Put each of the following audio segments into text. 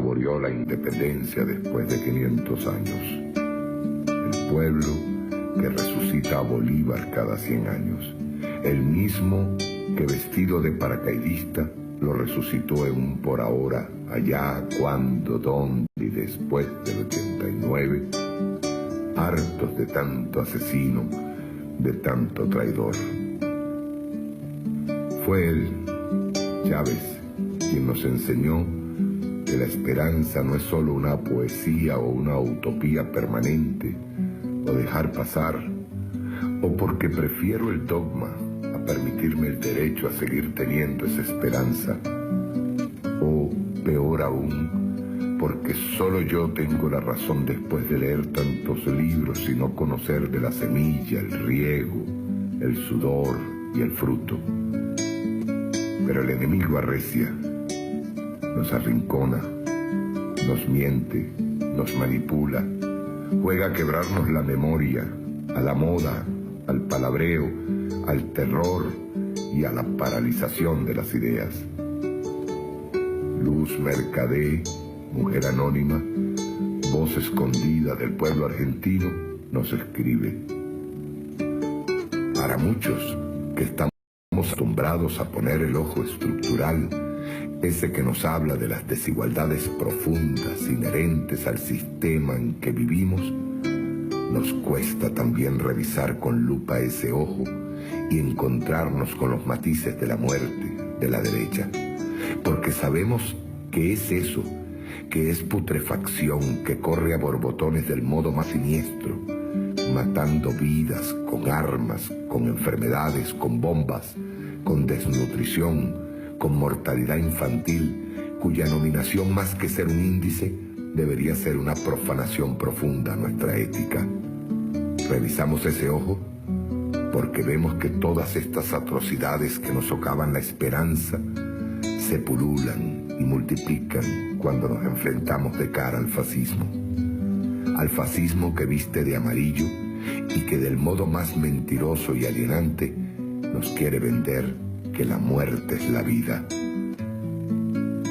saboreó la independencia después de 500 años. El pueblo que resucita a Bolívar cada 100 años. El mismo que vestido de paracaidista lo resucitó en un por ahora, allá, cuando, dónde y después del 89, hartos de tanto asesino, de tanto traidor. Fue él, Chávez, quien nos enseñó que la esperanza no es solo una poesía o una utopía permanente, o dejar pasar, o porque prefiero el dogma a permitirme el derecho a seguir teniendo esa esperanza, o peor aún, porque solo yo tengo la razón después de leer tantos libros y no conocer de la semilla, el riego, el sudor y el fruto. Pero el enemigo arrecia, nos arrincona, nos miente, nos manipula, juega a quebrarnos la memoria, a la moda, al palabreo, al terror y a la paralización de las ideas. Luz Mercadé, mujer anónima, voz escondida del pueblo argentino, nos escribe: para muchos que estamos acostumbrados a poner el ojo estructural, ese que nos habla de las desigualdades profundas inherentes al sistema en que vivimos, nos cuesta también revisar con lupa ese ojo y encontrarnos con los matices de la muerte de la derecha, porque sabemos que es eso, que es putrefacción que corre a borbotones del modo más siniestro, matando vidas con armas, con enfermedades, con bombas, con desnutrición, con mortalidad infantil, cuya nominación más que ser un índice debería ser una profanación profunda a nuestra ética. Revisamos ese ojo porque vemos que todas estas atrocidades que nos socavan la esperanza se pululan y multiplican cuando nos enfrentamos de cara al fascismo que viste de amarillo y que del modo más mentiroso y alienante nos quiere vender que la muerte es la vida.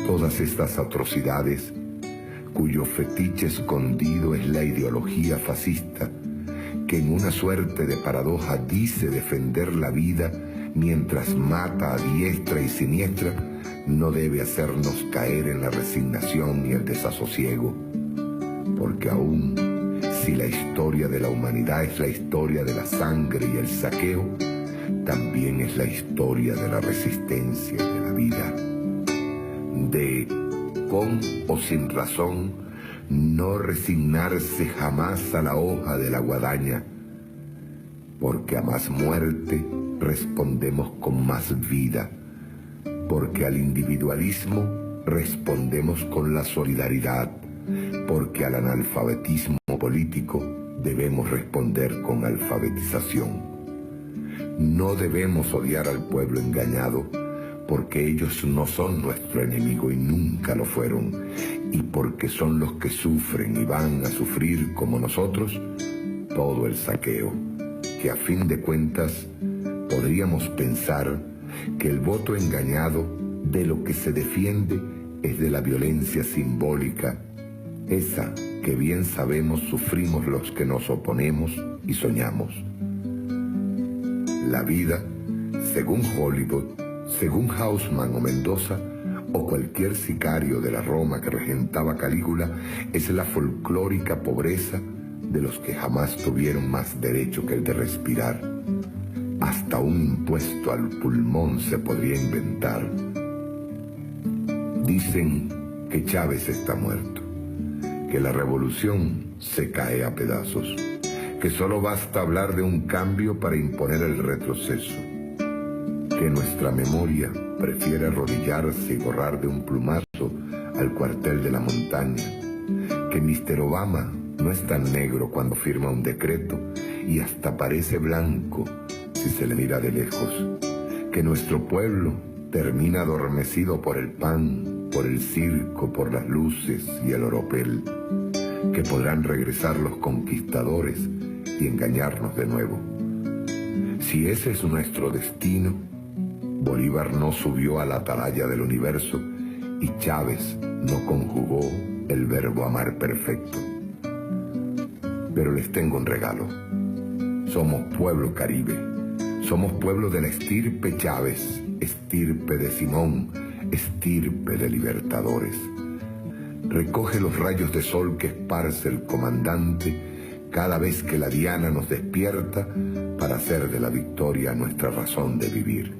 Todas estas atrocidades, cuyo fetiche escondido es la ideología fascista, que en una suerte de paradoja dice defender la vida mientras mata a diestra y siniestra, no debe hacernos caer en la resignación y el desasosiego, porque aún si la historia de la humanidad es la historia de la sangre y el saqueo, también es la historia de la resistencia y de la vida, de, con o sin razón, no resignarse jamás a la hoja de la guadaña, porque a más muerte respondemos con más vida, porque al individualismo respondemos con la solidaridad, porque al analfabetismo político debemos responder con alfabetización. No debemos odiar al pueblo engañado, porque ellos no son nuestro enemigo y nunca lo fueron, y porque son los que sufren y van a sufrir como nosotros todo el saqueo, que a fin de cuentas podríamos pensar que el voto engañado de lo que se defiende es de la violencia simbólica, esa que bien sabemos sufrimos los que nos oponemos y soñamos. La vida, según Hollywood, según Haussmann o Mendoza, o cualquier sicario de la Roma que regentaba Calígula, es la folclórica pobreza de los que jamás tuvieron más derecho que el de respirar. Hasta un impuesto al pulmón se podría inventar. Dicen que Chávez está muerto, que la revolución se cae a pedazos, que solo basta hablar de un cambio para imponer el retroceso, que nuestra memoria prefiere arrodillarse y borrar de un plumazo al cuartel de la montaña, que Mr. Obama no es tan negro cuando firma un decreto y hasta parece blanco si se le mira de lejos, que nuestro pueblo termina adormecido por el pan, por el circo, por las luces y el oropel, que podrán regresar los conquistadores y engañarnos de nuevo. Si ese es nuestro destino, Bolívar no subió a la atalaya del universo y Chávez no conjugó el verbo amar perfecto. Pero les tengo un regalo. Somos pueblo caribe. Somos pueblo de la estirpe Chávez, estirpe de Simón, estirpe de libertadores. Recoge los rayos de sol que esparce el comandante cada vez que la diana nos despierta para hacer de la victoria nuestra razón de vivir.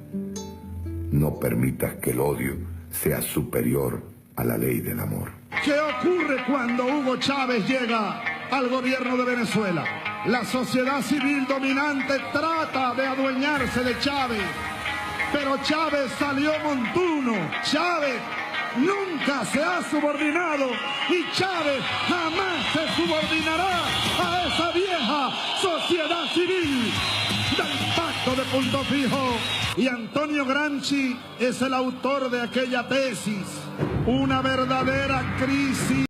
No permitas que el odio sea superior a la ley del amor. ¿Qué ocurre cuando Hugo Chávez llega al gobierno de Venezuela? La sociedad civil dominante trata de adueñarse de Chávez, pero Chávez salió montuno. Chávez nunca se ha subordinado y Chávez jamás se subordinará a esa vieja sociedad civil del Pacto de Punto Fijo. Y Antonio Gramsci es el autor de aquella tesis, una verdadera crisis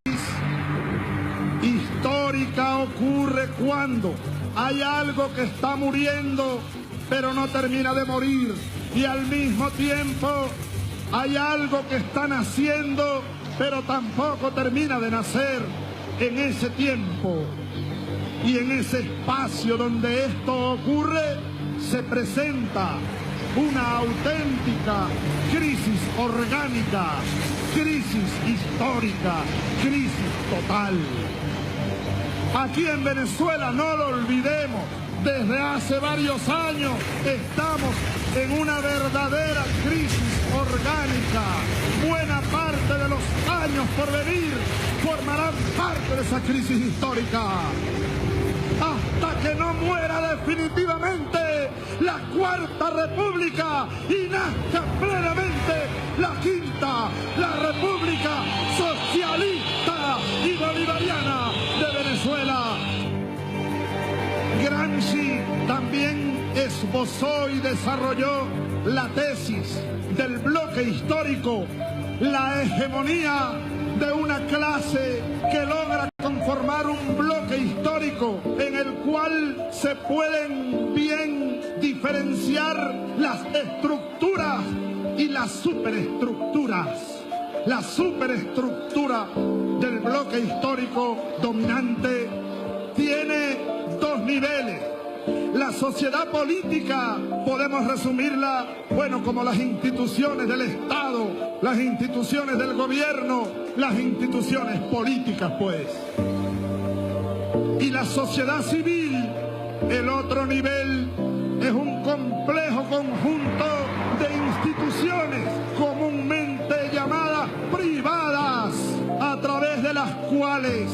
histórica ocurre cuando hay algo que está muriendo pero no termina de morir, y al mismo tiempo hay algo que está naciendo pero tampoco termina de nacer. En ese tiempo y en ese espacio donde esto ocurre se presenta una auténtica crisis orgánica, crisis histórica, crisis total. Aquí en Venezuela, no lo olvidemos, desde hace varios años estamos en una verdadera crisis orgánica. Buena parte de los años por venir formarán parte de esa crisis histórica. Hasta que no muera definitivamente la Cuarta República y nazca plenamente la Quinta, la República Socialista y Bolivariana de Venezuela. Gramsci también esbozó y desarrolló la tesis del bloque histórico, la hegemonía de una clase que logra conformar un bloque histórico en el cual se pueden bien diferenciar las estructuras y las superestructuras. La superestructura del bloque histórico dominante tiene dos niveles. La sociedad política podemos resumirla, bueno, como las instituciones del Estado, las instituciones del gobierno, las instituciones políticas, pues. Y la sociedad civil, el otro nivel, es un complejo conjunto de instituciones comúnmente llamadas privadas, a través de las cuales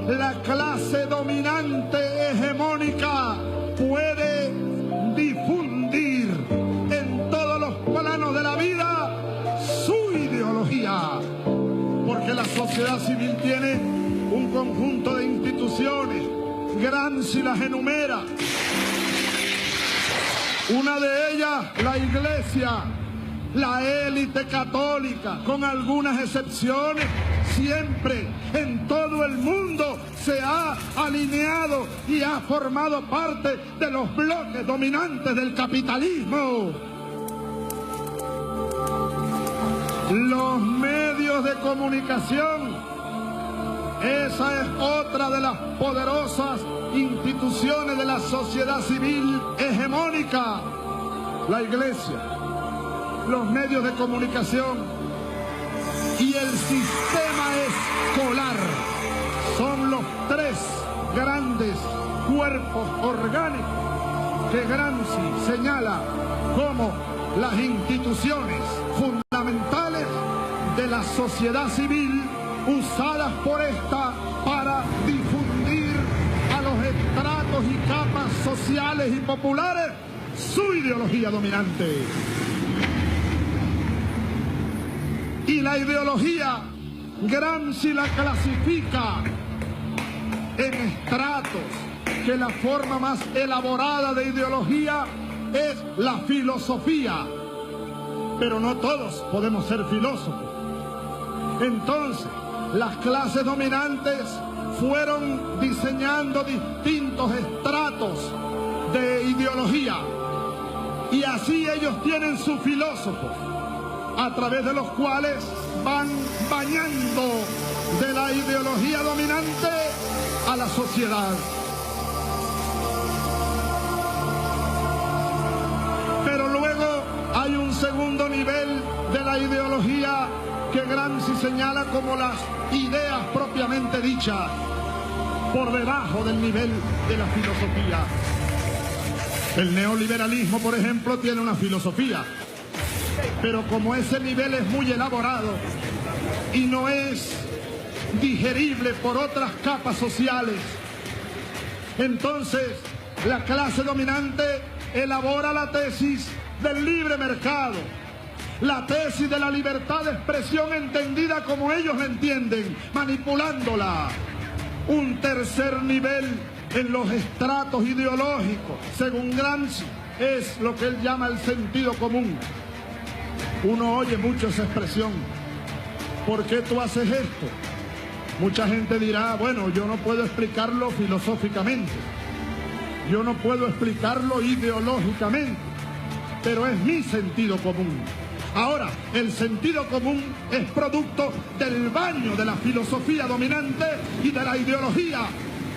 la clase dominante hegemónica puede difundir en todos los planos de la vida su ideología, porque la sociedad civil tiene un conjunto de instituciones. Gramsci las enumera. Una de ellas, la Iglesia, la élite católica, con algunas excepciones, siempre en todo el mundo se ha alineado y ha formado parte de los bloques dominantes del capitalismo. Los medios de comunicación, esa es otra de las poderosas instituciones de la sociedad civil hegemónica. La Iglesia, los medios de comunicación y el sistema escolar son los tres grandes cuerpos orgánicos que Gramsci señala como las instituciones fundamentales de la sociedad civil, usadas por esta para difundir a los estratos y capas sociales y populares su ideología dominante. Y la ideología, Gramsci la clasifica en estratos, que la forma más elaborada de ideología es la filosofía, pero no todos podemos ser filósofos. Entonces, las clases dominantes fueron diseñando distintos estratos de ideología, y así ellos tienen sus filósofos. a través de los cuales van bañando de la ideología dominante a la sociedad. Pero luego hay un segundo nivel de la ideología que Gramsci señala como las ideas propiamente dichas, por debajo del nivel de la filosofía. El neoliberalismo, por ejemplo, tiene una filosofía, pero como ese nivel es muy elaborado y no es digerible por otras capas sociales, entonces la clase dominante elabora la tesis del libre mercado, la tesis de la libertad de expresión entendida como ellos la entienden, manipulándola. Un tercer nivel en los estratos ideológicos, según Gramsci, es lo que él llama el sentido común. Uno oye mucho esa expresión. ¿Por qué tú haces esto? Mucha gente dirá, bueno, yo no puedo explicarlo filosóficamente, yo no puedo explicarlo ideológicamente, pero es mi sentido común. Ahora, el sentido común es producto del baño de la filosofía dominante y de la ideología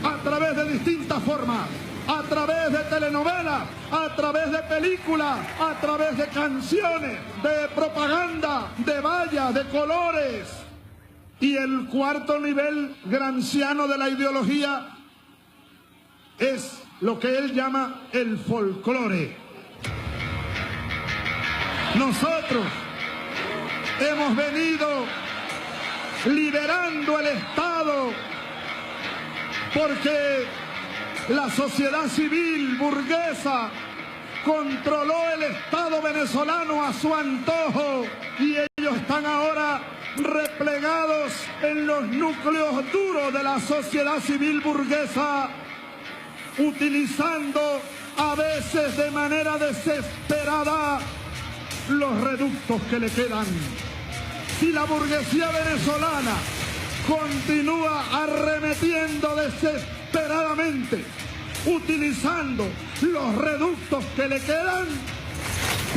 a través de distintas formas, a través de telenovelas, a través de películas, a través de canciones, de propaganda, de vallas, de colores. Y el cuarto nivel gramsciano de la ideología es lo que él llama el folclore. Nosotros hemos venido liberando el Estado porque la sociedad civil burguesa controló el Estado venezolano a su antojo y ellos están ahora replegados en los núcleos duros de la sociedad civil burguesa, utilizando a veces de manera desesperada los reductos que le quedan. Si la burguesía venezolana continúa arremetiendo desesperadamente, utilizando los reductos que le quedan,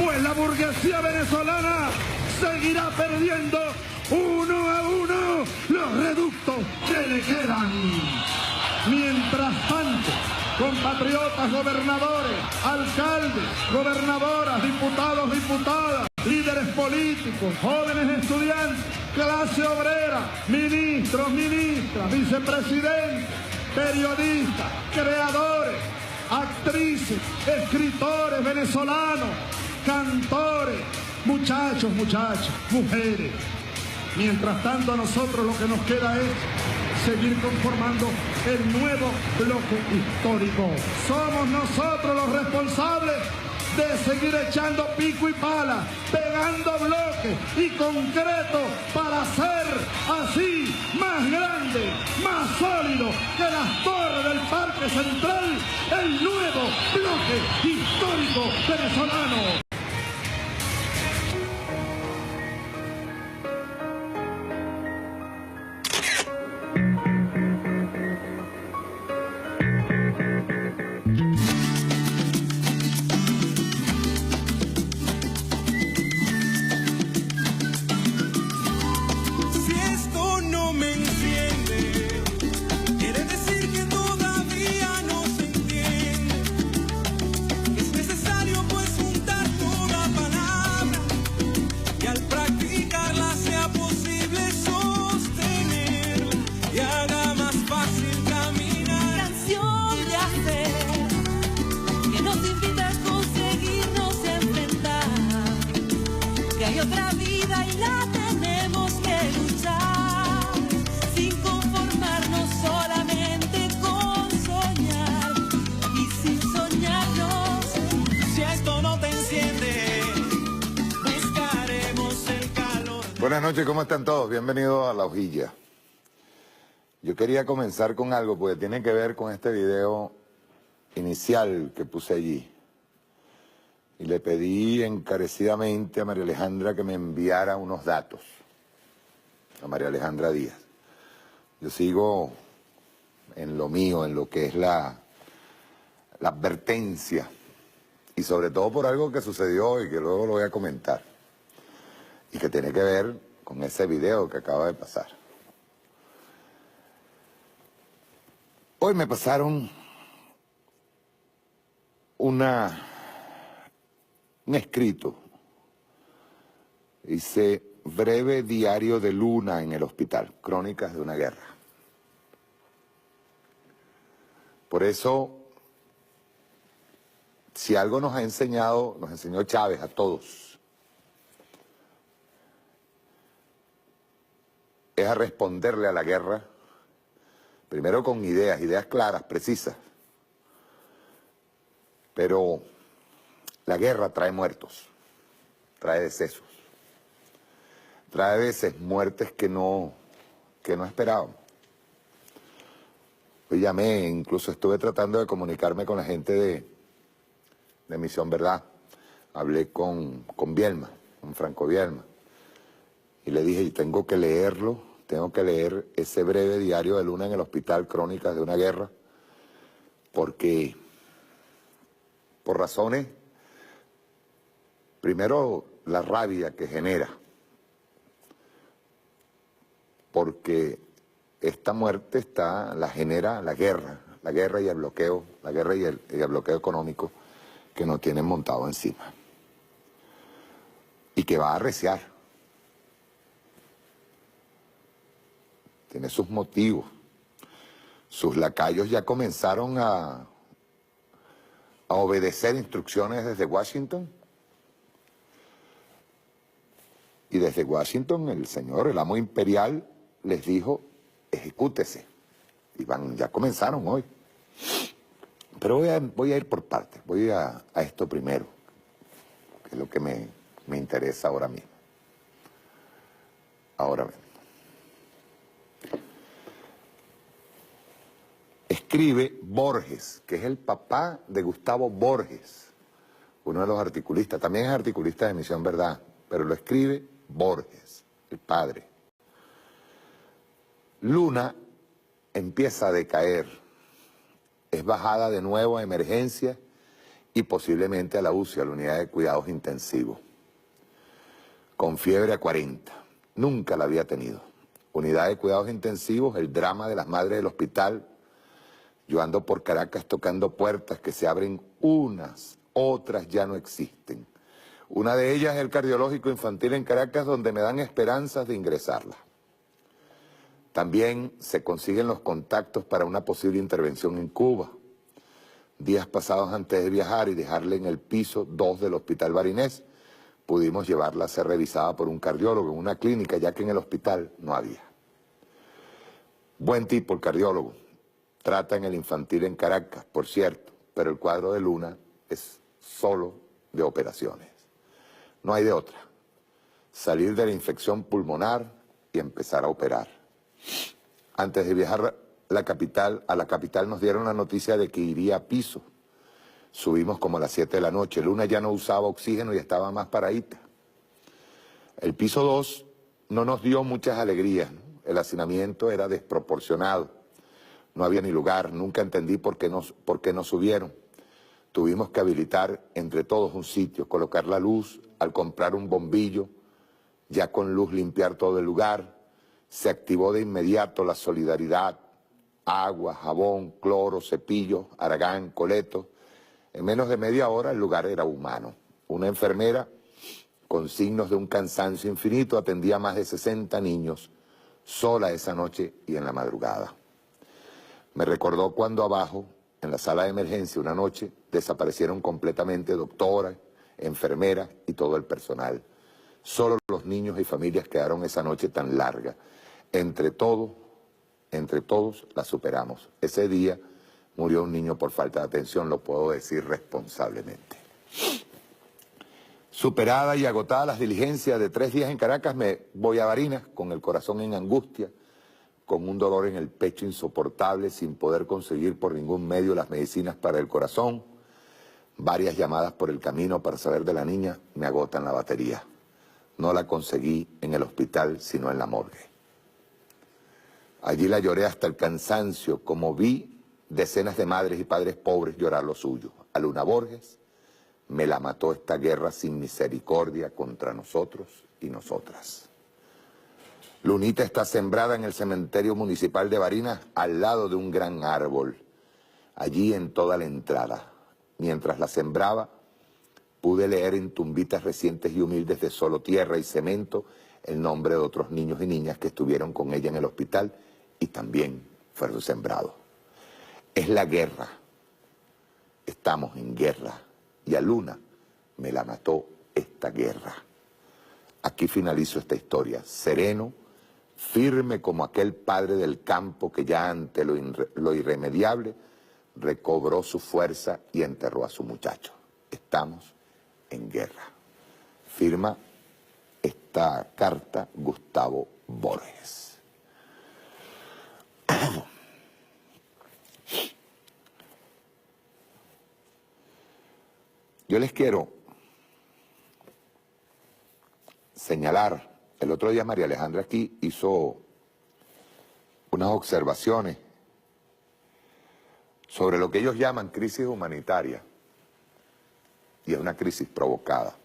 pues la burguesía venezolana seguirá perdiendo uno a uno los reductos que le quedan. Mientras tanto, compatriotas gobernadores, alcaldes, gobernadoras, diputados, diputadas, líderes políticos, jóvenes estudiantes, clase obrera, ministros, ministras, vicepresidentes, periodistas, creadores, actrices, escritores venezolanos, cantores, muchachos, muchachas, mujeres. Mientras tanto, a nosotros lo que nos queda es seguir conformando el nuevo bloque histórico. Somos nosotros los responsables de seguir echando pico y pala, pegando bloques y concreto para hacer así más grande, más sólido que las torres del Parque Central, el nuevo bloque histórico venezolano. Buenas noches, ¿cómo están todos? Bienvenidos a La Hojilla. Yo quería comenzar con algo porque tiene que ver con este video inicial que puse allí. Y le pedí encarecidamente a María Alejandra que me enviara unos datos. A María Alejandra Díaz. Yo sigo en lo mío, en lo que es la advertencia. Y sobre todo por algo que sucedió y que luego lo voy a comentar. y que tiene que ver con ese video que acaba de pasar. Hoy me pasaron un escrito. Dice, breve diario de Luna en el hospital, crónicas de una guerra. Por eso, si algo nos enseñó Chávez a todos, es a responderle a la guerra, primero con ideas claras, precisas. Pero la guerra trae muertos, trae decesos, trae a veces muertes que no esperábamos. Hoy llamé, incluso estuve tratando de comunicarme con la gente de Misión Verdad. Hablé con Bielma, con Franco Bielma, y le dije, tengo que leerlo, tengo que leer ese breve diario de Luna en el hospital, crónicas de una guerra, porque por razones, primero la rabia que genera, porque esta muerte la genera la guerra y el bloqueo, la guerra y el bloqueo económico que nos tienen montado encima. Y que va a arreciar. Tiene sus motivos. Sus lacayos ya comenzaron a obedecer instrucciones desde Washington. Y desde Washington el amo imperial les dijo, ejecútese. Y ya comenzaron hoy. Pero voy a ir por partes. Voy a esto primero, que es lo que me interesa ahora mismo. Ahora mismo. Escribe Borges, que es el papá de Gustavo Borges, uno de los articulistas. También es articulista de Misión Verdad, pero lo escribe Borges, el padre. Luna empieza a decaer, es bajada de nuevo a emergencia y posiblemente a la UCI, a la unidad de cuidados intensivos, con fiebre a 40. Nunca la había tenido. Unidad de cuidados intensivos, el drama de las madres del hospital. Yo ando por Caracas tocando puertas que se abren unas, otras ya no existen. Una de ellas es el cardiológico infantil en Caracas, donde me dan esperanzas de ingresarla. También se consiguen los contactos para una posible intervención en Cuba. Días pasados antes de viajar y dejarle en el piso 2 del Hospital Barinés, pudimos llevarla a ser revisada por un cardiólogo en una clínica, ya que en el hospital no había. Buen tipo el cardiólogo. Trata en el infantil en Caracas, por cierto, pero el cuadro de Luna es solo de operaciones. No hay de otra. Salir de la infección pulmonar y empezar a operar. Antes de viajar a la capital nos dieron la noticia de que iría a piso. Subimos como a las 7 de la noche. Luna ya no usaba oxígeno y estaba más paradita. El piso 2 no nos dio muchas alegrías, ¿no? El hacinamiento era desproporcionado. No había ni lugar. Nunca entendí por qué no subieron. Tuvimos que habilitar entre todos un sitio, colocar la luz, al comprar un bombillo, ya con luz limpiar todo el lugar. Se activó de inmediato la solidaridad, agua, jabón, cloro, cepillo, aragán, coleto. En menos de media hora el lugar era humano. Una enfermera con signos de un cansancio infinito atendía a más de 60 niños, sola esa noche y en la madrugada. Me recordó cuando abajo, en la sala de emergencia, una noche, desaparecieron completamente doctoras, enfermeras y todo el personal. Solo los niños y familias quedaron esa noche tan larga. Entre todos la superamos. Ese día murió un niño por falta de atención, lo puedo decir responsablemente. Superada y agotada las diligencias de 3 días en Caracas, me voy a Barinas con el corazón en angustia, con un dolor en el pecho insoportable, sin poder conseguir por ningún medio las medicinas para el corazón. Varias llamadas por el camino para saber de la niña me agotan la batería. No la conseguí en el hospital, sino en la morgue. Allí la lloré hasta el cansancio, como vi decenas de madres y padres pobres llorar lo suyo. A Luna Borges me la mató esta guerra sin misericordia contra nosotros y y nosotras. Lunita está sembrada en el cementerio municipal de Barinas al lado de un gran árbol, allí en toda la entrada. Mientras la sembraba, pude leer en tumbitas recientes y humildes de solo tierra y cemento el nombre de otros niños y niñas que estuvieron con ella en el hospital y también fueron sembrados. Es la guerra. Estamos en guerra y a Luna me la mató esta guerra. Aquí finalizo esta historia, sereno, firme como aquel padre del campo que ya ante lo irremediable recobró su fuerza y enterró a su muchacho. Estamos en guerra. Firma esta carta Gustavo Borges. Yo les quiero señalar, el otro día María Alejandra aquí hizo unas observaciones sobre lo que ellos llaman crisis humanitaria, y es una crisis provocada.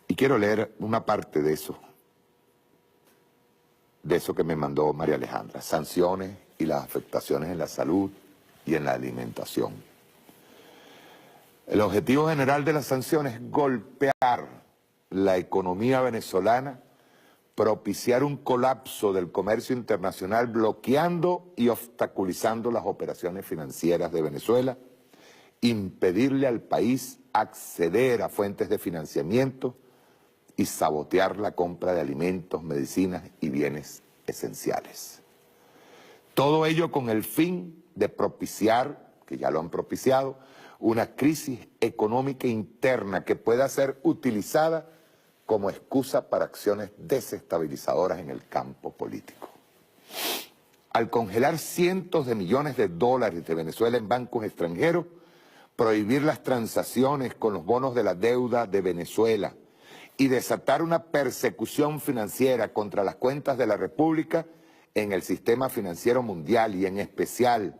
Y quiero leer una parte de eso que me mandó María Alejandra, sanciones y las afectaciones en la salud y en la alimentación. El objetivo general de las sanciones es golpear la economía venezolana, propiciar un colapso del comercio internacional, bloqueando y obstaculizando las operaciones financieras de Venezuela, impedirle al país acceder a fuentes de financiamiento y sabotear la compra de alimentos, medicinas y bienes esenciales. Todo ello con el fin de propiciar, que ya lo han propiciado, una crisis económica interna que pueda ser utilizada como excusa para acciones desestabilizadoras en el campo político. Al congelar cientos de millones de dólares de Venezuela en bancos extranjeros, prohibir las transacciones con los bonos de la deuda de Venezuela y desatar una persecución financiera contra las cuentas de la República en el sistema financiero mundial y en especial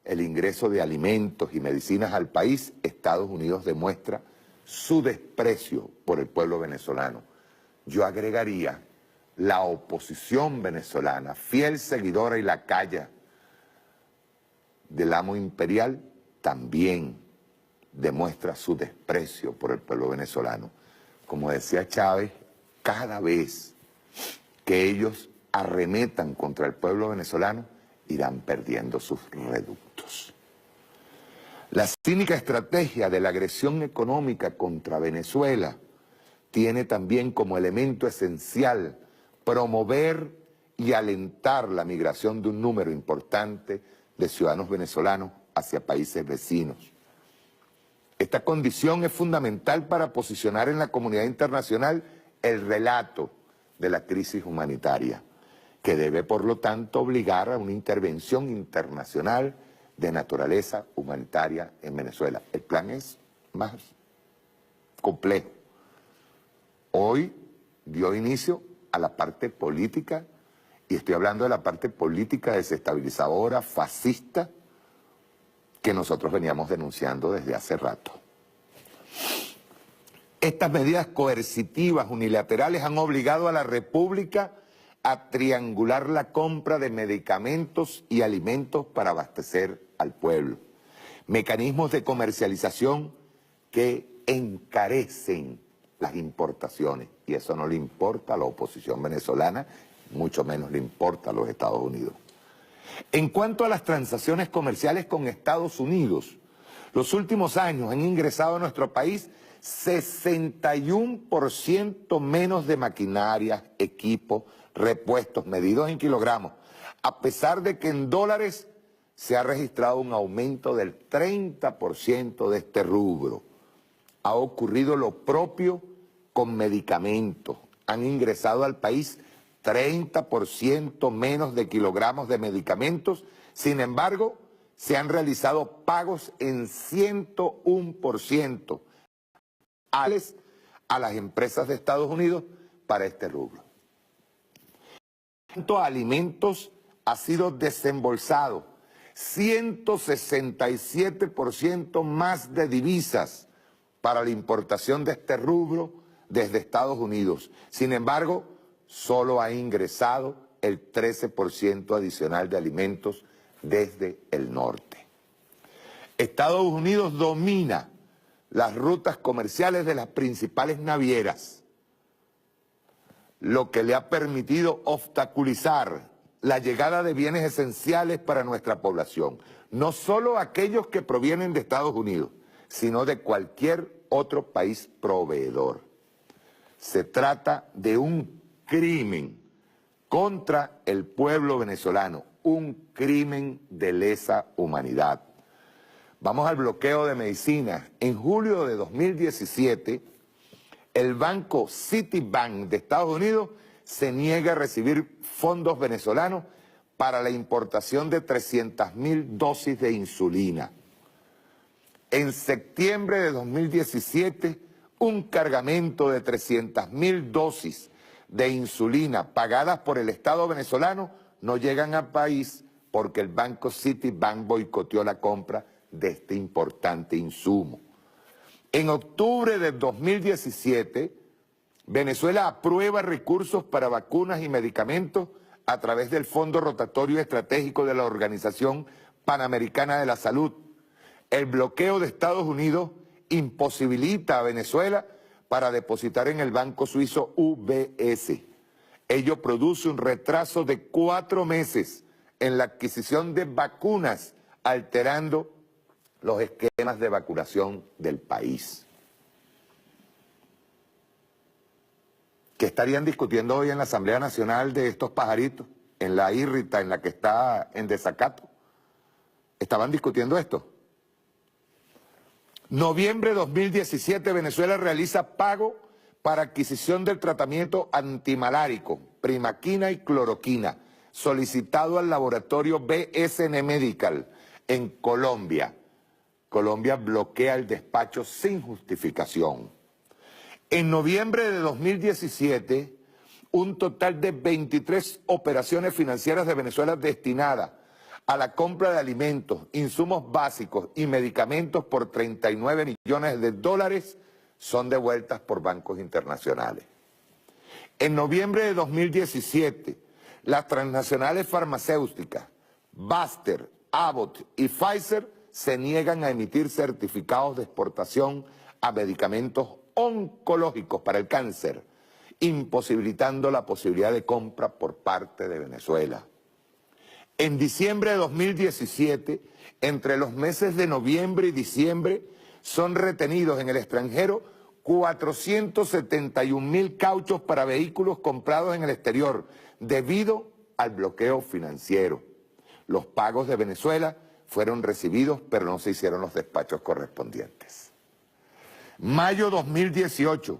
el ingreso de alimentos y medicinas al país, Estados Unidos demuestra su desprecio por el pueblo venezolano. Yo agregaría la oposición venezolana, fiel seguidora y lacaya del amo imperial, también demuestra su desprecio por el pueblo venezolano. Como decía Chávez, cada vez que ellos arremetan contra el pueblo venezolano, irán perdiendo sus reductos. La cínica estrategia de la agresión económica contra Venezuela tiene también como elemento esencial promover y alentar la migración de un número importante de ciudadanos venezolanos hacia países vecinos. Esta condición es fundamental para posicionar en la comunidad internacional el relato de la crisis humanitaria, que debe, por lo tanto, obligar a una intervención internacional de naturaleza humanitaria en Venezuela. El plan es más complejo. Hoy dio inicio a la parte política, y estoy hablando de la parte política desestabilizadora, fascista, que nosotros veníamos denunciando desde hace rato. Estas medidas coercitivas unilaterales han obligado a la República a triangular la compra de medicamentos y alimentos para abastecer al pueblo. Mecanismos de comercialización que encarecen las importaciones, y eso no le importa a la oposición venezolana, mucho menos le importa a los Estados Unidos. En cuanto a las transacciones comerciales con Estados Unidos, los últimos años han ingresado a nuestro país 61% menos de maquinaria, equipos, repuestos medidos en kilogramos, a pesar de que en dólares se ha registrado un aumento del 30% de este rubro. Ha ocurrido lo propio con medicamentos. Han ingresado al país 30% menos de kilogramos de medicamentos, sin embargo, se han realizado pagos en 101% a las empresas de Estados Unidos para este rubro. En cuanto a alimentos, ha sido desembolsado 167% más de divisas para la importación de este rubro, desde Estados Unidos. Sin embargo, solo ha ingresado el 13% adicional de alimentos desde el norte. Estados Unidos domina las rutas comerciales de las principales navieras, lo que le ha permitido obstaculizar la llegada de bienes esenciales para nuestra población, no solo aquellos que provienen de Estados Unidos, sino de cualquier otro país proveedor. Se trata de un crimen contra el pueblo venezolano, un crimen de lesa humanidad. Vamos al bloqueo de medicinas. En julio de 2017, el banco Citibank de Estados Unidos se niega a recibir fondos venezolanos para la importación de 300.000 dosis de insulina. En septiembre de 2017, un cargamento de 300.000 dosis de insulina pagadas por el Estado venezolano no llegan al país porque el banco Citibank boicoteó la compra de este importante insumo. En octubre del 2017, Venezuela aprueba recursos para vacunas y medicamentos a través del Fondo Rotatorio Estratégico de la Organización Panamericana de la Salud. El bloqueo de Estados Unidos imposibilita a Venezuela para depositar en el banco suizo UBS. Ello produce un retraso de 4 meses en la adquisición de vacunas, alterando los esquemas de vacunación del país. ¿Qué estarían discutiendo hoy en la Asamblea Nacional de estos pajaritos? En la írrita, en la que está en desacato. ¿Estaban discutiendo esto? Noviembre de 2017, Venezuela realiza pago para adquisición del tratamiento antimalárico, primaquina y cloroquina, solicitado al laboratorio BSN Medical en Colombia. Colombia bloquea el despacho sin justificación. En noviembre de 2017, un total de 23 operaciones financieras de Venezuela destinadas a la compra de alimentos, insumos básicos y medicamentos por 39 millones de dólares son devueltas por bancos internacionales. En noviembre de 2017, las transnacionales farmacéuticas, Baster, Abbott y Pfizer se niegan a emitir certificados de exportación a medicamentos oncológicos para el cáncer, imposibilitando la posibilidad de compra por parte de Venezuela. En diciembre de 2017, entre los meses de noviembre y diciembre, son retenidos en el extranjero 471.000 cauchos para vehículos comprados en el exterior debido al bloqueo financiero. Los pagos de Venezuela fueron recibidos, pero no se hicieron los despachos correspondientes. Mayo 2018,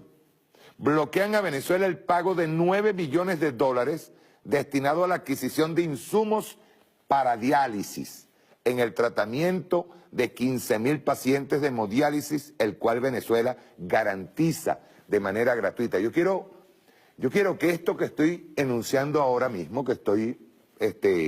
bloquean a Venezuela el pago de 9 millones de dólares destinado a la adquisición de insumos para diálisis en el tratamiento de 15.000 pacientes de hemodiálisis, el cual Venezuela garantiza de manera gratuita. Yo quiero que esto que estoy enunciando ahora mismo, que estoy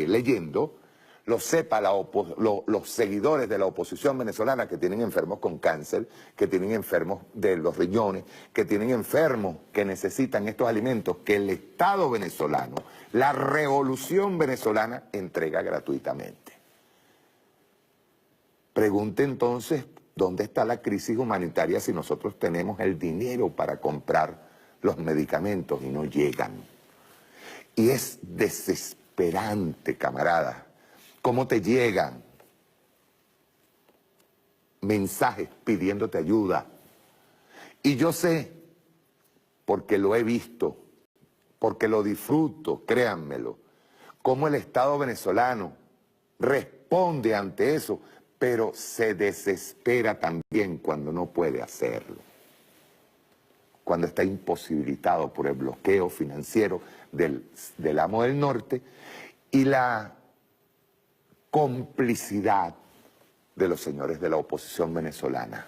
leyendo, lo sepa los seguidores de la oposición venezolana que tienen enfermos con cáncer, que tienen enfermos de los riñones, que tienen enfermos que necesitan estos alimentos que el Estado venezolano, la revolución venezolana, entrega gratuitamente. Pregunte entonces, ¿dónde está la crisis humanitaria si nosotros tenemos el dinero para comprar los medicamentos y no llegan? Y es desesperante, camaradas, cómo te llegan mensajes pidiéndote ayuda. Y yo sé, porque lo he visto, porque lo disfruto, créanmelo, cómo el Estado venezolano responde ante eso, pero se desespera también cuando no puede hacerlo, cuando está imposibilitado por el bloqueo financiero del amo del norte y la complicidad de los señores de la oposición venezolana.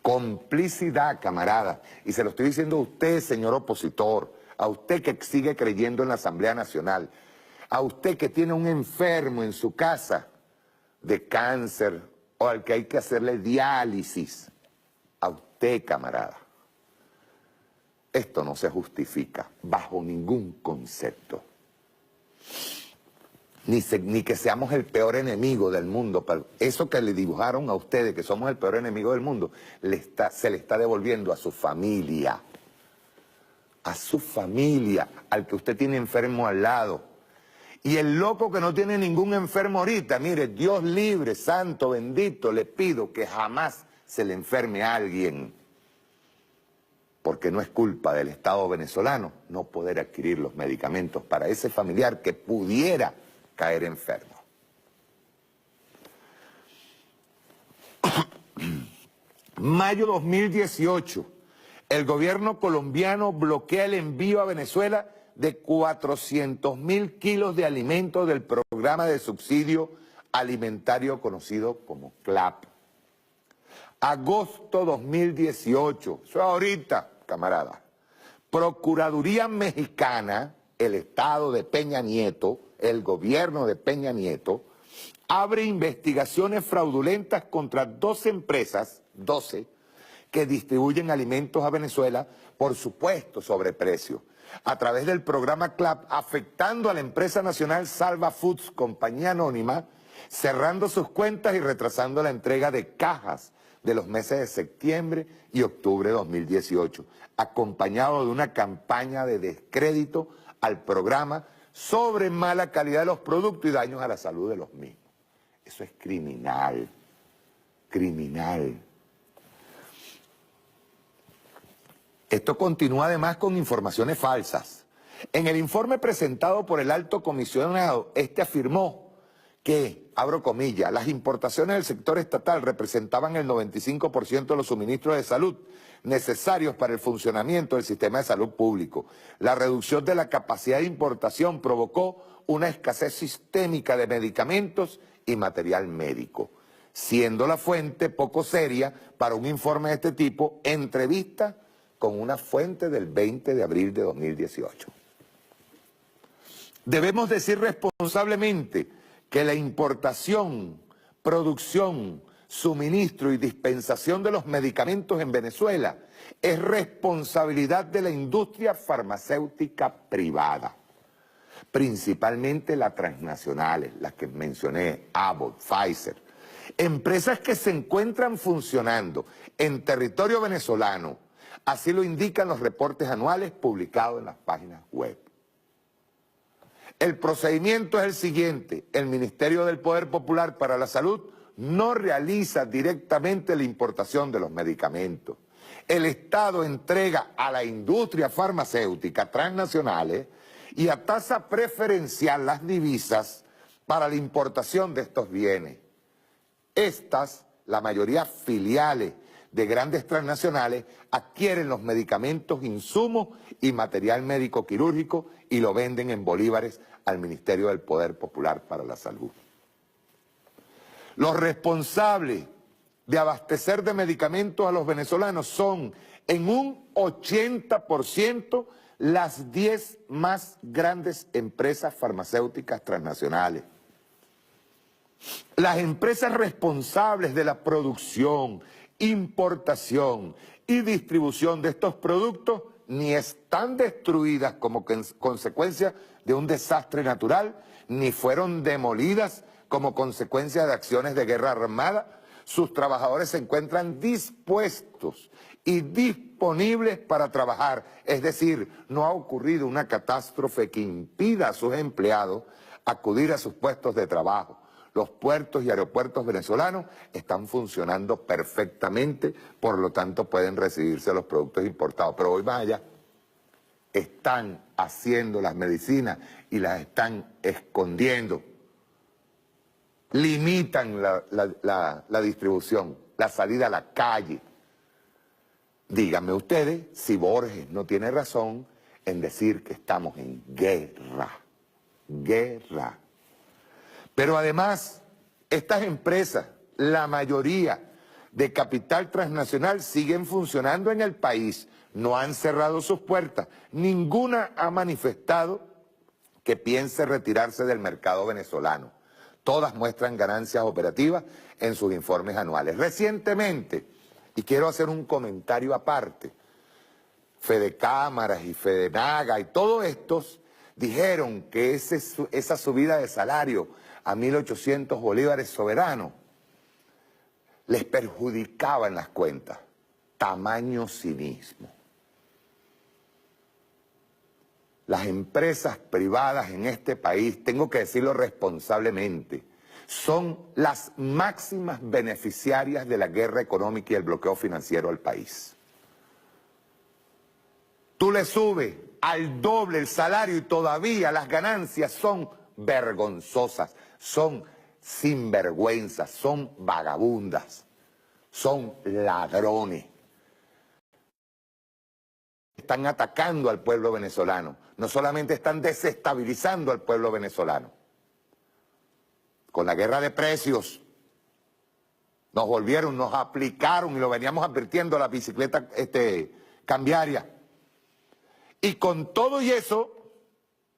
Complicidad, camarada. Y se lo estoy diciendo a usted, señor opositor, a usted que sigue creyendo en la Asamblea Nacional, a usted que tiene un enfermo en su casa de cáncer o al que hay que hacerle diálisis, a usted, camarada. Esto no se justifica bajo ningún concepto. Ni que seamos el peor enemigo del mundo. Pero eso que le dibujaron a ustedes, que somos el peor enemigo del mundo, se le está devolviendo a su familia. A su familia, al que usted tiene enfermo al lado. Y el loco que no tiene ningún enfermo ahorita, mire, Dios libre, santo, bendito, le pido que jamás se le enferme a alguien. Porque no es culpa del Estado venezolano no poder adquirir los medicamentos para ese familiar que pudiera caer enfermo. Mayo 2018, el gobierno colombiano bloquea el envío a Venezuela de 400.000 kilos de alimentos del programa de subsidio alimentario conocido como CLAP. Agosto 2018, eso es ahorita, camarada. Procuraduría Mexicana, el Estado de Peña Nieto, el gobierno de Peña Nieto, abre investigaciones fraudulentas contra 12 empresas, 12, que distribuyen alimentos a Venezuela por supuesto sobreprecio, a través del programa CLAP, afectando a la empresa nacional Salva Foods, compañía anónima, cerrando sus cuentas y retrasando la entrega de cajas de los meses de septiembre y octubre de 2018, acompañado de una campaña de descrédito al programa sobre mala calidad de los productos y daños a la salud de los mismos. Eso es criminal, criminal. Esto continúa además con informaciones falsas. En el informe presentado por el alto comisionado, este afirmó que, abro comillas, las importaciones del sector estatal representaban el 95% de los suministros de salud necesarios para el funcionamiento del sistema de salud público. La reducción de la capacidad de importación provocó una escasez sistémica de medicamentos y material médico, siendo la fuente poco seria para un informe de este tipo, entrevista con una fuente del 20 de abril de 2018. Debemos decir responsablemente que la importación, producción, suministro y dispensación de los medicamentos en Venezuela es responsabilidad de la industria farmacéutica privada, principalmente las transnacionales, las que mencioné, Abbott, Pfizer, empresas que se encuentran funcionando en territorio venezolano, así lo indican los reportes anuales publicados en las páginas web. El procedimiento es el siguiente: el Ministerio del Poder Popular para la Salud no realiza directamente la importación de los medicamentos. El Estado entrega a la industria farmacéutica transnacionales y a tasa preferencial las divisas para la importación de estos bienes. Estas, la mayoría filiales de grandes transnacionales, adquieren los medicamentos, insumos y material médico quirúrgico y lo venden en bolívares al Ministerio del Poder Popular para la Salud. Los responsables de abastecer de medicamentos a los venezolanos son en un 80% las 10 más grandes empresas farmacéuticas transnacionales. Las empresas responsables de la producción, importación y distribución de estos productos ni están destruidas como consecuencia de un desastre natural, ni fueron demolidas como consecuencia de acciones de guerra armada. Sus trabajadores se encuentran dispuestos y disponibles para trabajar, es decir, no ha ocurrido una catástrofe que impida a sus empleados acudir a sus puestos de trabajo. Los puertos y aeropuertos venezolanos están funcionando perfectamente, por lo tanto pueden recibirse los productos importados. Pero hoy más allá, están haciendo las medicinas y las están escondiendo. Limitan la distribución, la salida a la calle. Díganme ustedes si Borges no tiene razón en decir que estamos en guerra. Guerra. Pero además, estas empresas, la mayoría de capital transnacional, siguen funcionando en el país, no han cerrado sus puertas. Ninguna ha manifestado que piense retirarse del mercado venezolano. Todas muestran ganancias operativas en sus informes anuales. Recientemente, y quiero hacer un comentario aparte, Fedecámaras y Fedenaga y todos estos dijeron que esa subida de salario a 1.800 bolívares soberanos les perjudicaba en las cuentas. Tamaño cinismo. Las empresas privadas en este país, tengo que decirlo responsablemente, son las máximas beneficiarias de la guerra económica y el bloqueo financiero al país. Tú le subes al doble el salario y todavía las ganancias son vergonzosas, son sinvergüenzas, son vagabundas, son ladrones. Están atacando al pueblo venezolano, no solamente están desestabilizando al pueblo venezolano. Con la guerra de precios nos aplicaron y lo veníamos advirtiendo la bicicleta cambiaria. Y con todo y eso,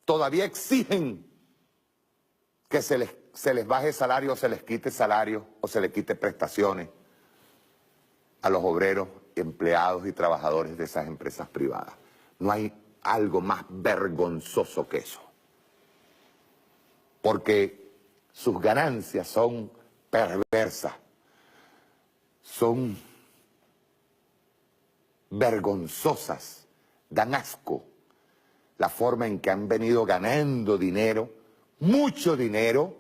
todavía exigen que se les baje salario, o se les quite salario, o se les quite prestaciones a los obreros, empleados y trabajadores de esas empresas privadas. No hay algo más vergonzoso que eso. Porque sus ganancias son perversas, son vergonzosas, dan asco la forma en que han venido ganando dinero, mucho dinero,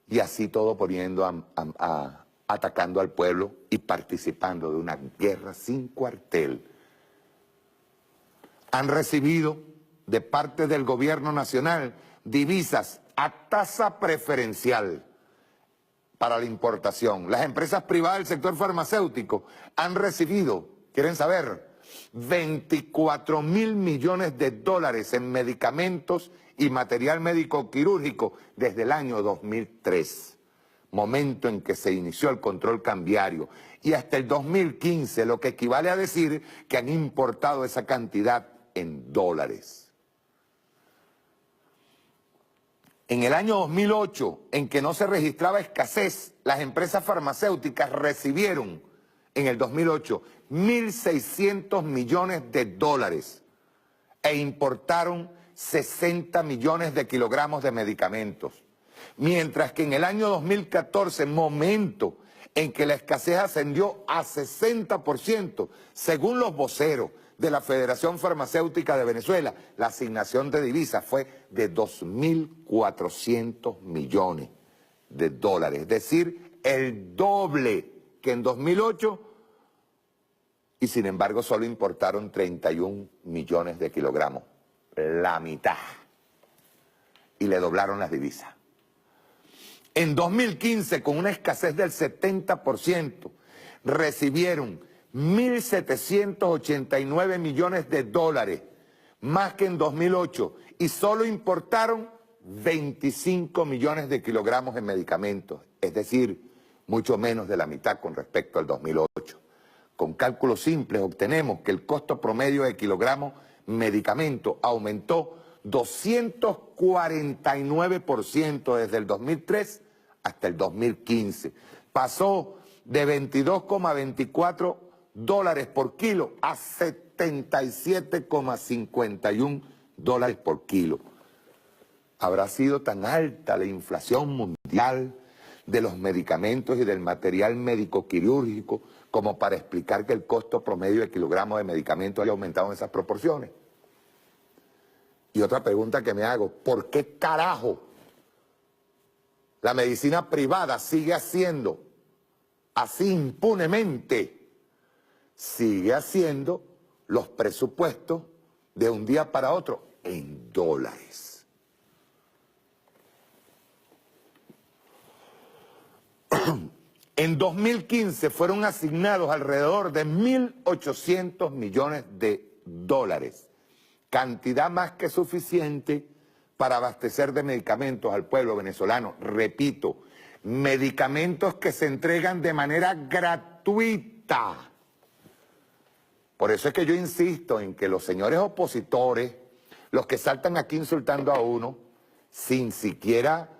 y así todo poniendo atacando al pueblo y participando de una guerra sin cuartel. Han recibido de parte del gobierno nacional divisas a tasa preferencial para la importación. Las empresas privadas del sector farmacéutico han recibido, ¿quieren saber?, 24.000 millones de dólares en medicamentos y material médico quirúrgico desde el año 2003. Momento en que se inició el control cambiario, y hasta el 2015, lo que equivale a decir que han importado esa cantidad en dólares. En el año 2008, en que no se registraba escasez, las empresas farmacéuticas recibieron, en el 2008, 1.600 millones de dólares e importaron 60 millones de kilogramos de medicamentos. Mientras que en el año 2014, momento en que la escasez ascendió a 60%, según los voceros de la Federación Farmacéutica de Venezuela, la asignación de divisas fue de 2.400 millones de dólares, es decir, el doble que en 2008, y sin embargo solo importaron 31 millones de kilogramos, la mitad, y le doblaron las divisas. En 2015, con una escasez del 70%, recibieron 1.789 millones de dólares, más que en 2008, y solo importaron 25 millones de kilogramos en medicamentos, es decir, mucho menos de la mitad con respecto al 2008. Con cálculos simples obtenemos que el costo promedio de kilogramo medicamento aumentó 249% desde el 2003 hasta el 2015. Pasó de 22,24 dólares por kilo a 77,51 dólares por kilo. ¿Habrá sido tan alta la inflación mundial de los medicamentos y del material médico quirúrgico como para explicar que el costo promedio de kilogramo de medicamentos haya aumentado en esas proporciones? Y otra pregunta que me hago, ¿por qué carajo la medicina privada sigue haciendo así impunemente? Sigue haciendo los presupuestos de un día para otro en dólares. En 2015 fueron asignados alrededor de 1.800 millones de dólares. Cantidad más que suficiente para abastecer de medicamentos al pueblo venezolano. Repito, medicamentos que se entregan de manera gratuita. Por eso es que yo insisto en que los señores opositores, los que saltan aquí insultando a uno, sin siquiera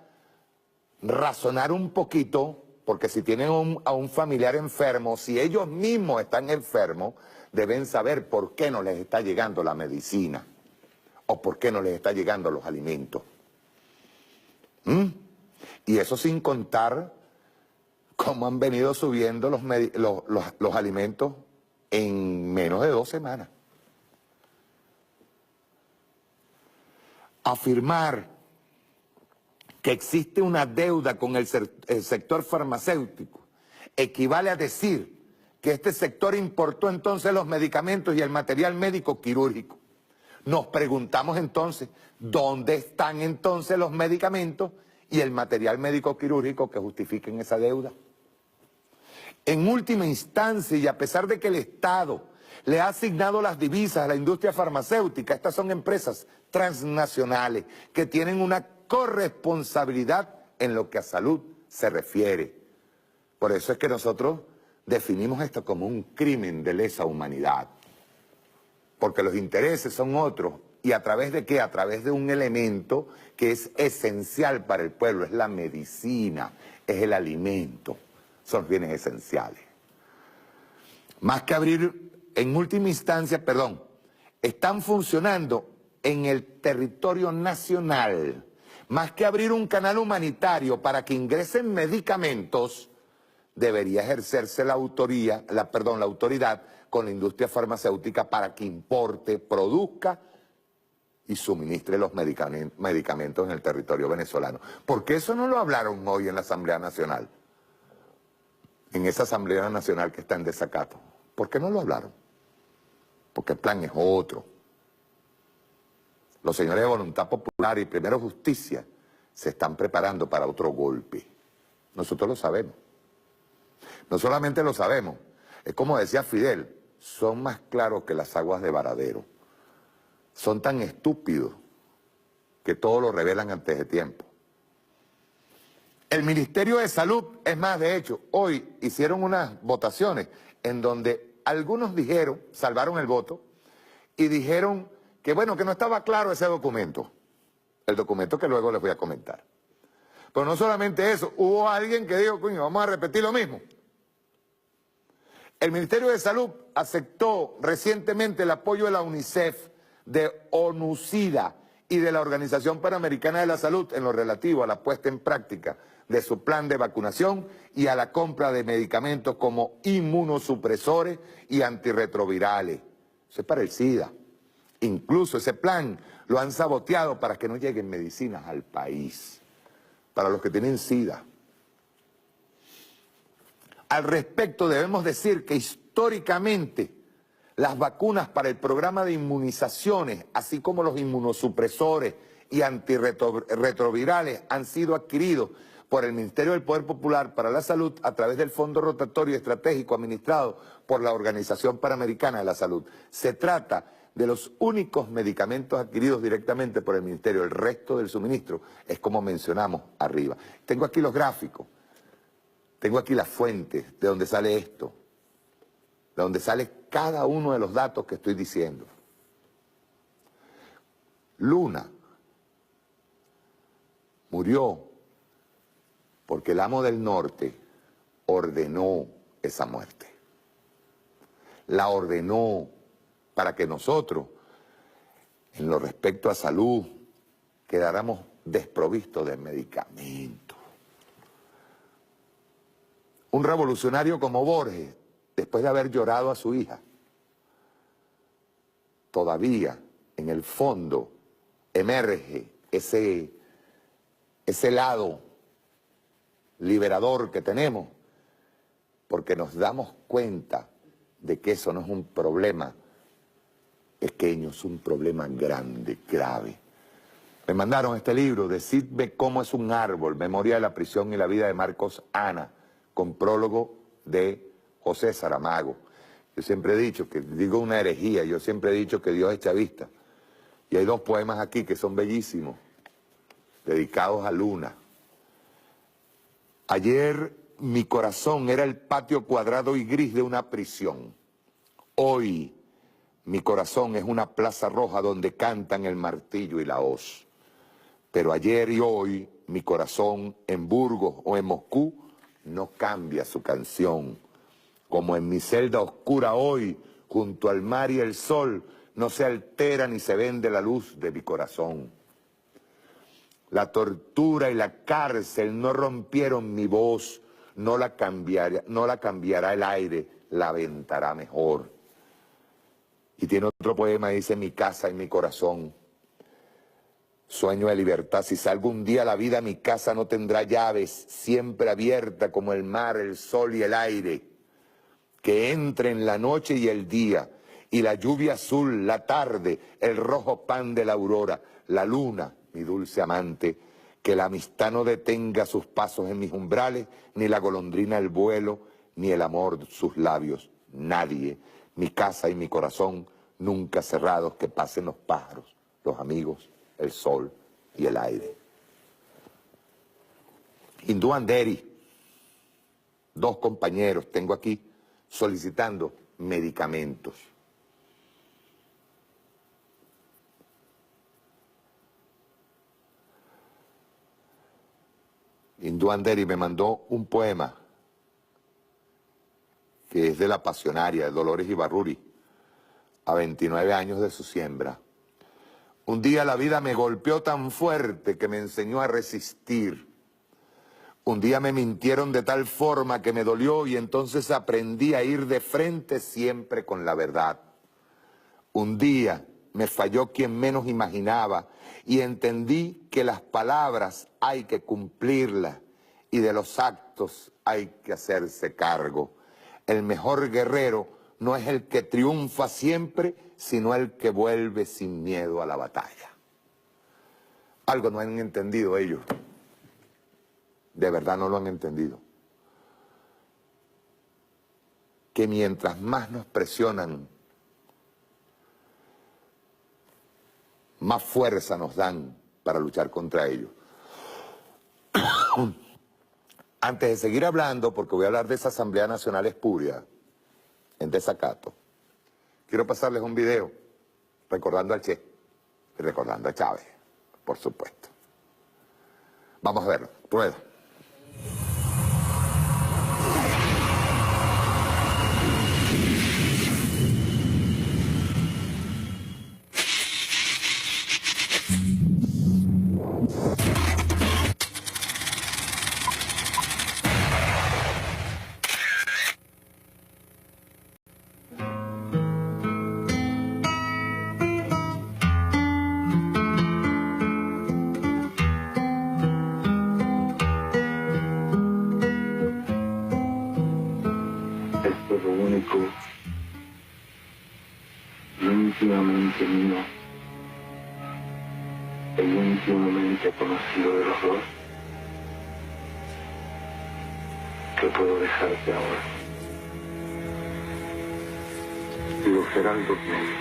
razonar un poquito, porque si tienen a un familiar enfermo, si ellos mismos están enfermos, deben saber por qué no les está llegando la medicina o por qué no les está llegando los alimentos. Y eso sin contar cómo han venido subiendo los alimentos en menos de 2 semanas. Afirmar que existe una deuda con el sector farmacéutico equivale a decir que este sector importó entonces los medicamentos y el material médico quirúrgico. Nos preguntamos entonces, ¿dónde están entonces los medicamentos y el material médico quirúrgico que justifiquen esa deuda? En última instancia, y a pesar de que el Estado le ha asignado las divisas a la industria farmacéutica, estas son empresas transnacionales que tienen una corresponsabilidad en lo que a salud se refiere. Por eso es que nosotros definimos esto como un crimen de lesa humanidad. Porque los intereses son otros. ¿Y a través de qué? A través de un elemento que es esencial para el pueblo, es la medicina, es el alimento, son bienes esenciales. Más que abrir, en última instancia, están funcionando en el territorio nacional. Más que abrir un canal humanitario para que ingresen medicamentos, debería ejercerse la autoridad con la industria farmacéutica para que importe, produzca y suministre los medicamentos en el territorio venezolano. ¿Por qué eso no lo hablaron hoy en la Asamblea Nacional? En esa Asamblea Nacional que está en desacato. ¿Por qué no lo hablaron? Porque el plan es otro. Los señores de Voluntad Popular y Primero Justicia se están preparando para otro golpe. Nosotros lo sabemos. No solamente lo sabemos, es como decía Fidel, son más claros que las aguas de Varadero. Son tan estúpidos que todo lo revelan antes de tiempo. El Ministerio de Salud, es más, de hecho, hoy hicieron unas votaciones en donde algunos dijeron, salvaron el voto, y dijeron que bueno, que no estaba claro ese documento. El documento que luego les voy a comentar. Pero no solamente eso, hubo alguien que dijo, coño, vamos a repetir lo mismo. El Ministerio de Salud aceptó recientemente el apoyo de la UNICEF, de ONUCIDA y de la Organización Panamericana de la Salud en lo relativo a la puesta en práctica de su plan de vacunación y a la compra de medicamentos como inmunosupresores y antirretrovirales. Eso es para el SIDA. Incluso ese plan lo han saboteado para que no lleguen medicinas al país, para los que tienen SIDA. Al respecto debemos decir que históricamente las vacunas para el programa de inmunizaciones, así como los inmunosupresores y antirretrovirales, han sido adquiridos por el Ministerio del Poder Popular para la Salud a través del Fondo Rotatorio Estratégico administrado por la Organización Panamericana de la Salud. Se trata de los únicos medicamentos adquiridos directamente por el Ministerio. El resto del suministro es como mencionamos arriba. Tengo aquí los gráficos, tengo aquí las fuentes de donde sale esto, de donde sale cada uno de los datos que estoy diciendo. Luna murió porque el amo del norte ordenó esa muerte. La ordenó para que nosotros, en lo respecto a salud, quedáramos desprovistos de medicamentos. Un revolucionario como Borges, después de haber llorado a su hija, todavía en el fondo emerge ese lado liberador que tenemos, porque nos damos cuenta de que eso no es un problema pequeño, es un problema grande, grave. Me mandaron este libro, Decidme cómo es un árbol, Memoria de la prisión y la vida de Marcos Ana, con prólogo de José Saramago. Yo siempre he dicho, que digo una herejía, yo siempre he dicho que Dios es chavista. Y hay 2 poemas aquí que son bellísimos, dedicados a Luna. Ayer mi corazón era el patio cuadrado y gris de una prisión. Hoy mi corazón es una plaza roja donde cantan el martillo y la hoz. Pero ayer y hoy mi corazón en Burgos o en Moscú no cambia su canción. Como en mi celda oscura hoy, junto al mar y el sol, no se altera ni se vende la luz de mi corazón. La tortura y la cárcel no rompieron mi voz, no la cambiará el aire, la aventará mejor. Y tiene otro poema, dice: mi casa y mi corazón. Sueño de libertad, si salgo un día a la vida, mi casa no tendrá llaves, siempre abierta como el mar, el sol y el aire. Que entre en la noche y el día, y la lluvia azul, la tarde, el rojo pan de la aurora, la luna, mi dulce amante, que la amistad no detenga sus pasos en mis umbrales, ni la golondrina el vuelo, ni el amor sus labios, nadie, mi casa y mi corazón, nunca cerrados, que pasen los pájaros, los amigos, el sol y el aire. Indú Anderi, 2 compañeros tengo aquí solicitando medicamentos. Indú Anderi me mandó un poema que es de La Pasionaria, de Dolores Ibarruri, a 29 años de su siembra. Un día la vida me golpeó tan fuerte que me enseñó a resistir. Un día me mintieron de tal forma que me dolió y entonces aprendí a ir de frente siempre con la verdad. Un día me falló quien menos imaginaba y entendí que las palabras hay que cumplirlas y de los actos hay que hacerse cargo. El mejor guerrero no es el que triunfa siempre, sino el que vuelve sin miedo a la batalla. Algo no han entendido ellos. De verdad no lo han entendido. Que mientras más nos presionan, más fuerza nos dan para luchar contra ellos. Antes de seguir hablando, porque voy a hablar de esa Asamblea Nacional Espuria, en desacato, quiero pasarles un video recordando al Che y recordando a Chávez, por supuesto. Vamos a verlo. Rueda. Esto es lo único íntimamente mío e íntimamente conocido de los dos que puedo dejarte ahora. Los heraldos negros.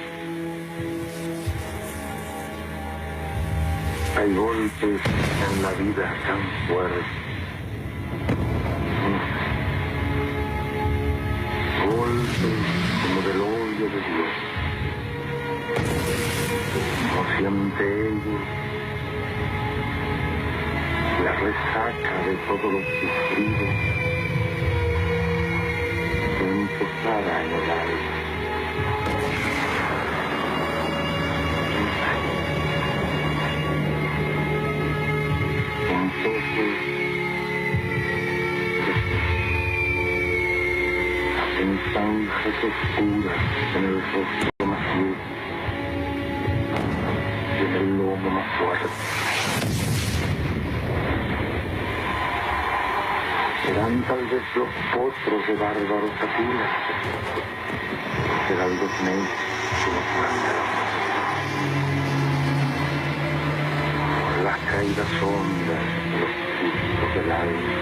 Hay golpes en la vida tan fuertes. Golpes como del odio de Dios. No siente ellos la resaca de todo lo sufrido que empezara en el alma. Entonces, en zanjas oscuras en el rostro más luz y en el lomo más fuerte. Serán tal vez los potros de bárbaros apilas, heraldos negros que nos mandan. Las caídas hondas de los sustos del alma,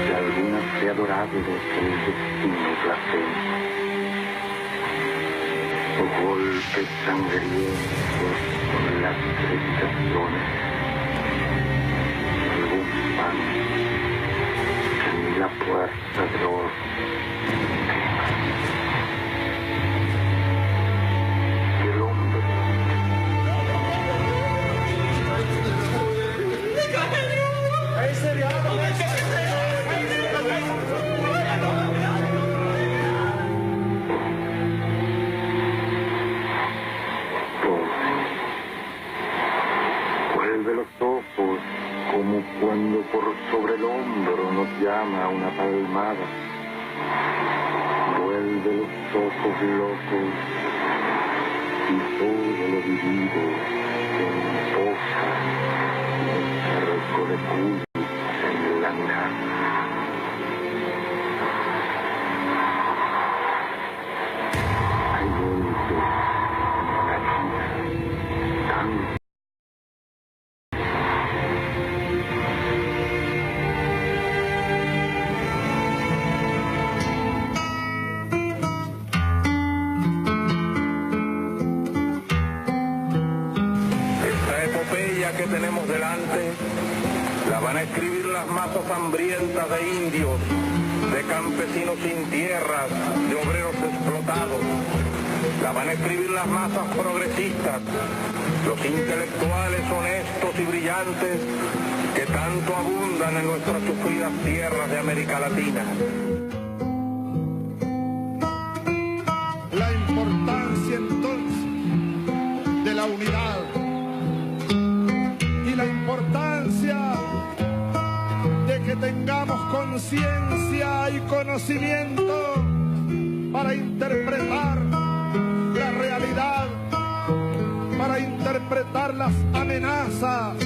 de alguna fe adorable que el destino blasfema, o golpes sangrientos con las crepitaciones, algún pan que ni la puerta del oro quema. Y el hombre Vuelve los ojos como cuando por sobre el hombro nos llama una palmada. Vuelve los ojos locos y todo lo vivido se posa en el cerco de culo en la mirada. Hay golpes en la vida tan que tenemos delante la van a escribir las masas hambrientas de indios, de campesinos sin tierras, de obreros explotados. La van a escribir las masas progresistas, los intelectuales honestos y brillantes que tanto abundan en nuestras sufridas tierras de América Latina. La importancia entonces de la unidad y la importancia de que tengamos conciencia y conocimiento para interpretar la realidad, para interpretar las amenazas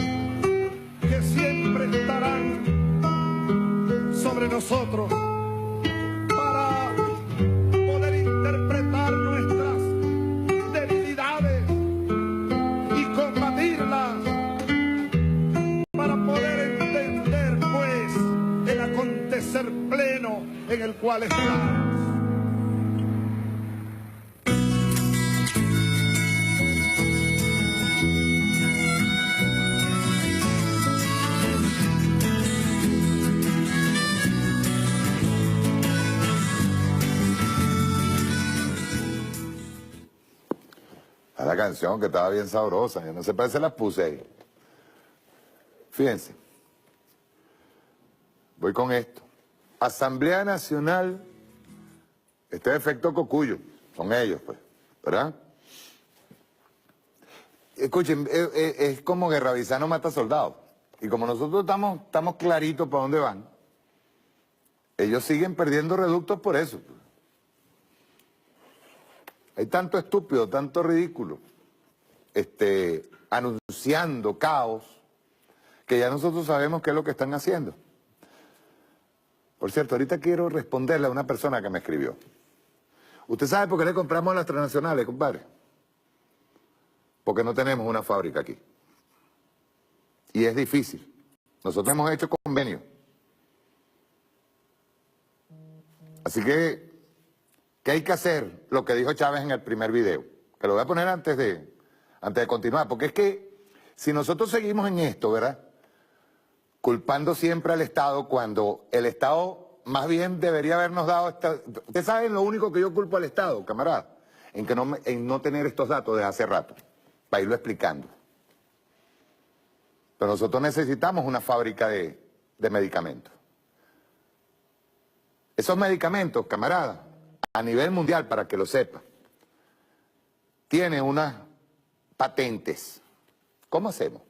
que siempre estarán sobre nosotros, para poder interpretar nuestras debilidades y combatirlas, para poder entender pues el acontecer pleno en el cual estamos. A la canción que estaba bien sabrosa, yo no sé, parece las puse ahí. Fíjense, voy con esto. Asamblea Nacional, este es efecto Cocuyo, son ellos pues, ¿verdad? Escuchen, es como Guerravizano mata soldados. Y como nosotros estamos claritos para dónde van, ellos siguen perdiendo reductos por eso. Hay tanto estúpido, tanto ridículo, anunciando caos, que ya nosotros sabemos qué es lo que están haciendo. Por cierto, ahorita quiero responderle a una persona que me escribió. ¿Usted sabe por qué le compramos las transnacionales, compadre? Porque no tenemos una fábrica aquí. Y es difícil. Nosotros hemos hecho convenios. Así que, ¿qué hay que hacer? Lo que dijo Chávez en el primer video, que lo voy a poner antes de continuar, porque es que si nosotros seguimos en esto, ¿verdad?, culpando siempre al Estado cuando el Estado más bien debería habernos dado Ustedes saben lo único que yo culpo al Estado, camarada, en no tener estos datos desde hace rato, para irlo explicando. Pero nosotros necesitamos una fábrica de medicamentos. Esos medicamentos, camarada, a nivel mundial, para que lo sepa, tiene unas patentes. ¿Cómo hacemos?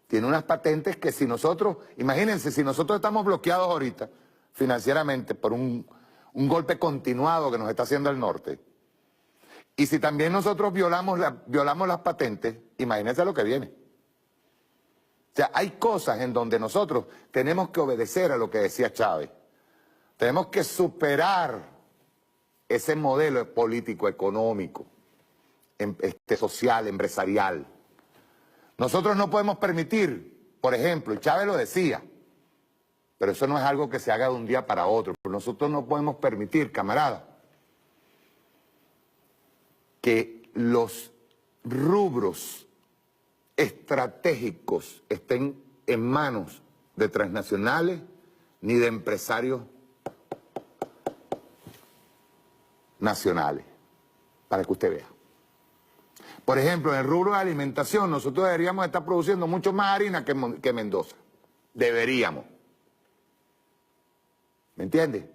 Tiene unas patentes que si nosotros, imagínense, si nosotros estamos bloqueados ahorita financieramente por un golpe continuado que nos está haciendo el norte, y si también nosotros violamos las patentes, imagínense lo que viene. O sea, hay cosas en donde nosotros tenemos que obedecer a lo que decía Chávez. Tenemos que superar ese modelo político, económico, social, empresarial. Nosotros no podemos permitir, por ejemplo, y Chávez lo decía, pero eso no es algo que se haga de un día para otro. Nosotros no podemos permitir, camarada, que los rubros estratégicos estén en manos de transnacionales ni de empresarios nacionales, para que usted vea. Por ejemplo, en el rubro de alimentación, nosotros deberíamos estar produciendo mucho más harina que Mendoza. Deberíamos. ¿Me entiende?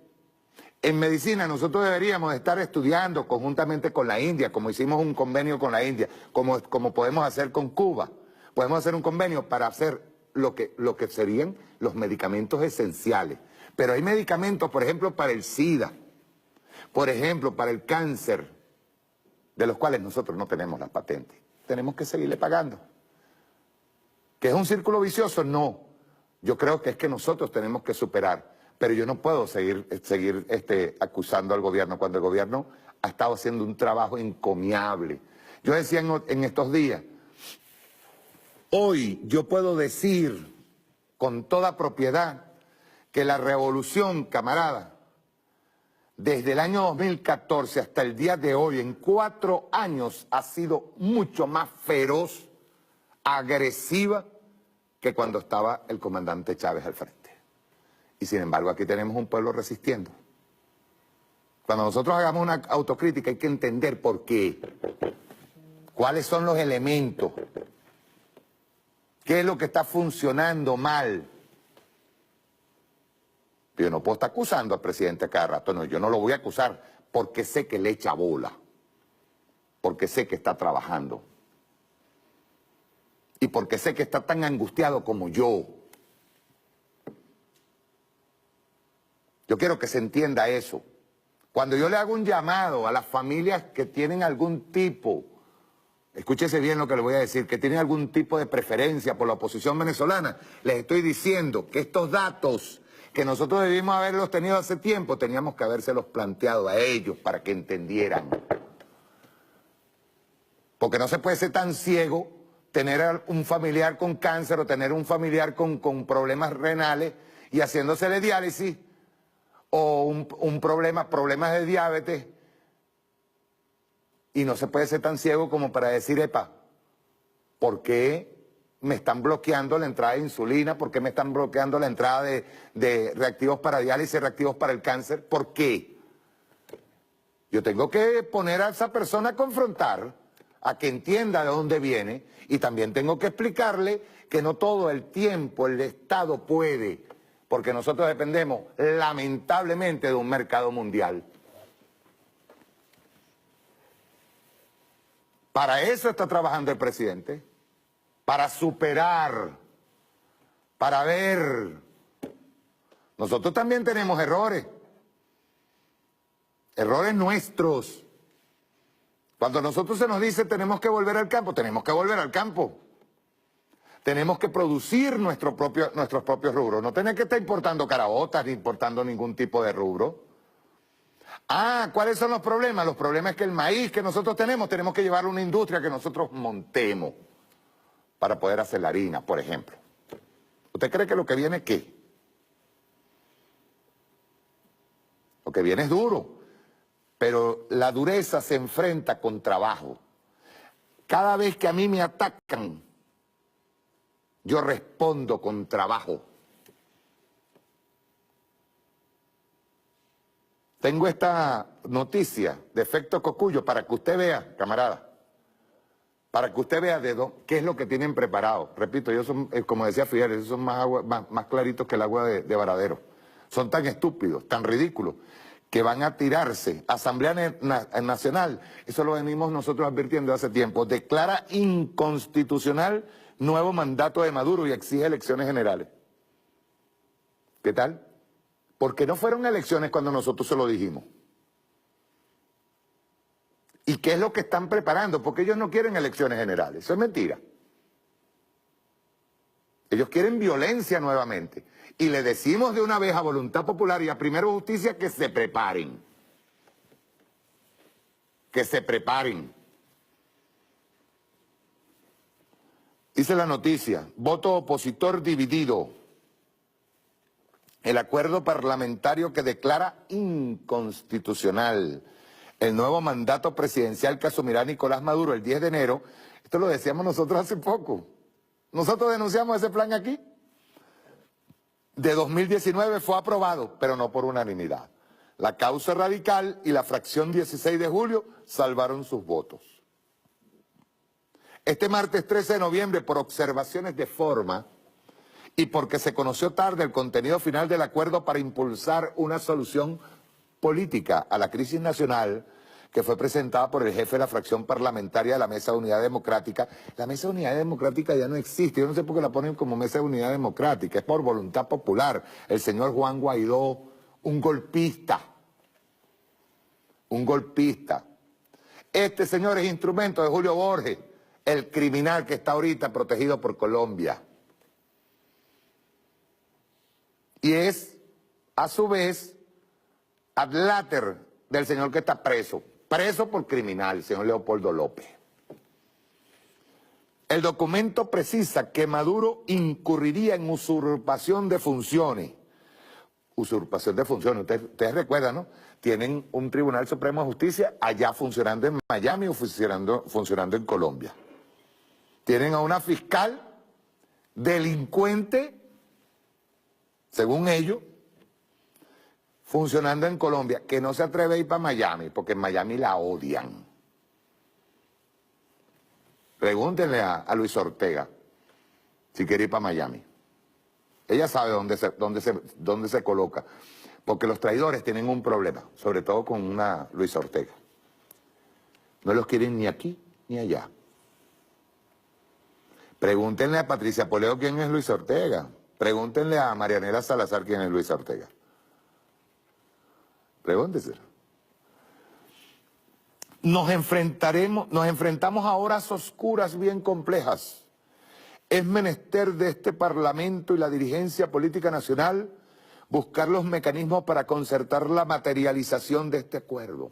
En medicina nosotros deberíamos estar estudiando conjuntamente con la India, como hicimos un convenio con la India, como podemos hacer con Cuba. Podemos hacer un convenio para hacer lo que serían los medicamentos esenciales. Pero hay medicamentos, por ejemplo, para el SIDA, por ejemplo, para el cáncer, de los cuales nosotros no tenemos las patentes. Tenemos que seguirle pagando. ¿Que es un círculo vicioso? No. Yo creo que es que nosotros tenemos que superar. Pero yo no puedo seguir acusando al gobierno cuando el gobierno ha estado haciendo un trabajo encomiable. Yo decía en estos días, hoy yo puedo decir con toda propiedad que la revolución, camarada, desde el año 2014 hasta el día de hoy, en 4 años, ha sido mucho más feroz, agresiva, que cuando estaba el comandante Chávez al frente. Y sin embargo, aquí tenemos un pueblo resistiendo. Cuando nosotros hagamos una autocrítica hay que entender por qué. ¿Cuáles son los elementos? ¿Qué es lo que está funcionando mal? Yo no puedo estar acusando al presidente a cada rato. No, yo no lo voy a acusar porque sé que le echa bola. Porque sé que está trabajando. Y porque sé que está tan angustiado como yo. Yo quiero que se entienda eso. Cuando yo le hago un llamado a las familias que tienen algún tipo, escúchese bien lo que le voy a decir, que tienen algún tipo de preferencia por la oposición venezolana, les estoy diciendo que estos datos que nosotros debimos haberlos tenido hace tiempo, teníamos que habérselos planteado a ellos para que entendieran. Porque no se puede ser tan ciego, tener un familiar con cáncer o tener un familiar con problemas renales y haciéndosele diálisis, o problemas de diabetes, y no se puede ser tan ciego como para decir, epa, ¿por qué me están bloqueando la entrada de insulina? ¿Por qué me están bloqueando la entrada de reactivos para diálisis, reactivos para el cáncer? ¿Por qué? Yo tengo que poner a esa persona a confrontar, a que entienda de dónde viene, y también tengo que explicarle que no todo el tiempo el Estado puede, porque nosotros dependemos lamentablemente de un mercado mundial. Para eso está trabajando el presidente, para superar, para ver. Nosotros también tenemos errores nuestros. Cuando a nosotros se nos dice tenemos que volver al campo, tenemos que volver al campo. Tenemos que producir nuestros propios rubros. No tener que estar importando caraotas ni importando ningún tipo de rubro. Ah, ¿cuáles son los problemas? Los problemas es que el maíz que nosotros tenemos que llevarlo a una industria que nosotros montemos para poder hacer la harina, por ejemplo. ¿Usted cree que lo que viene es qué? Lo que viene es duro, pero la dureza se enfrenta con trabajo. Cada vez que a mí me atacan, yo respondo con trabajo. Tengo esta noticia de efecto Cocuyo para que usted vea, camarada, para que usted vea qué es lo que tienen preparado. Repito, ellos son, como decía Fidel, ellos son más claritos que el agua de Varadero. Son tan estúpidos, tan ridículos, que van a tirarse. Asamblea Nacional, eso lo venimos nosotros advirtiendo hace tiempo, declara inconstitucional nuevo mandato de Maduro y exige elecciones generales. ¿Qué tal? ¿Por qué no fueron elecciones cuando nosotros se lo dijimos? ¿Y qué es lo que están preparando? Porque ellos no quieren elecciones generales. Eso es mentira. Ellos quieren violencia nuevamente. Y le decimos de una vez a Voluntad Popular y a Primero Justicia que se preparen. Que se preparen. Dice la noticia, voto opositor dividido. El acuerdo parlamentario que declara inconstitucional el nuevo mandato presidencial que asumirá Nicolás Maduro el 10 de enero. Esto lo decíamos nosotros hace poco. Nosotros denunciamos ese plan aquí. De 2019 fue aprobado, pero no por unanimidad. La causa radical y la fracción 16 de julio salvaron sus votos. Este martes 13 de noviembre, por observaciones de forma y porque se conoció tarde el contenido final del acuerdo para impulsar una solución política a la crisis nacional que fue presentada por el jefe de la fracción parlamentaria de la Mesa de Unidad Democrática. La Mesa de Unidad Democrática ya no existe, yo no sé por qué la ponen como Mesa de Unidad Democrática, es por voluntad popular. El señor Juan Guaidó, un golpista. Este señor es instrumento de Julio Borges, el criminal que está ahorita protegido por Colombia. Y es, a su vez, adláter del señor que está preso por criminal, el señor Leopoldo López. El documento precisa que Maduro incurriría en usurpación de funciones. Usurpación de funciones, ustedes recuerdan, ¿no? Tienen un Tribunal Supremo de Justicia allá funcionando en Miami o funcionando en Colombia. Tienen a una fiscal delincuente, según ellos, funcionando en Colombia, que no se atreve a ir para Miami, porque en Miami la odian. Pregúntenle a Luis Ortega si quiere ir para Miami. Ella sabe dónde se coloca, porque los traidores tienen un problema, sobre todo con una Luis Ortega. No los quieren ni aquí ni allá. Pregúntenle a Patricia Poleo quién es Luis Ortega. Pregúntenle a Marianela Salazar quién es Luis Ortega. Pregúntenselo. Nos enfrentamos a horas oscuras bien complejas. Es menester de este Parlamento y la dirigencia política nacional buscar los mecanismos para concertar la materialización de este acuerdo.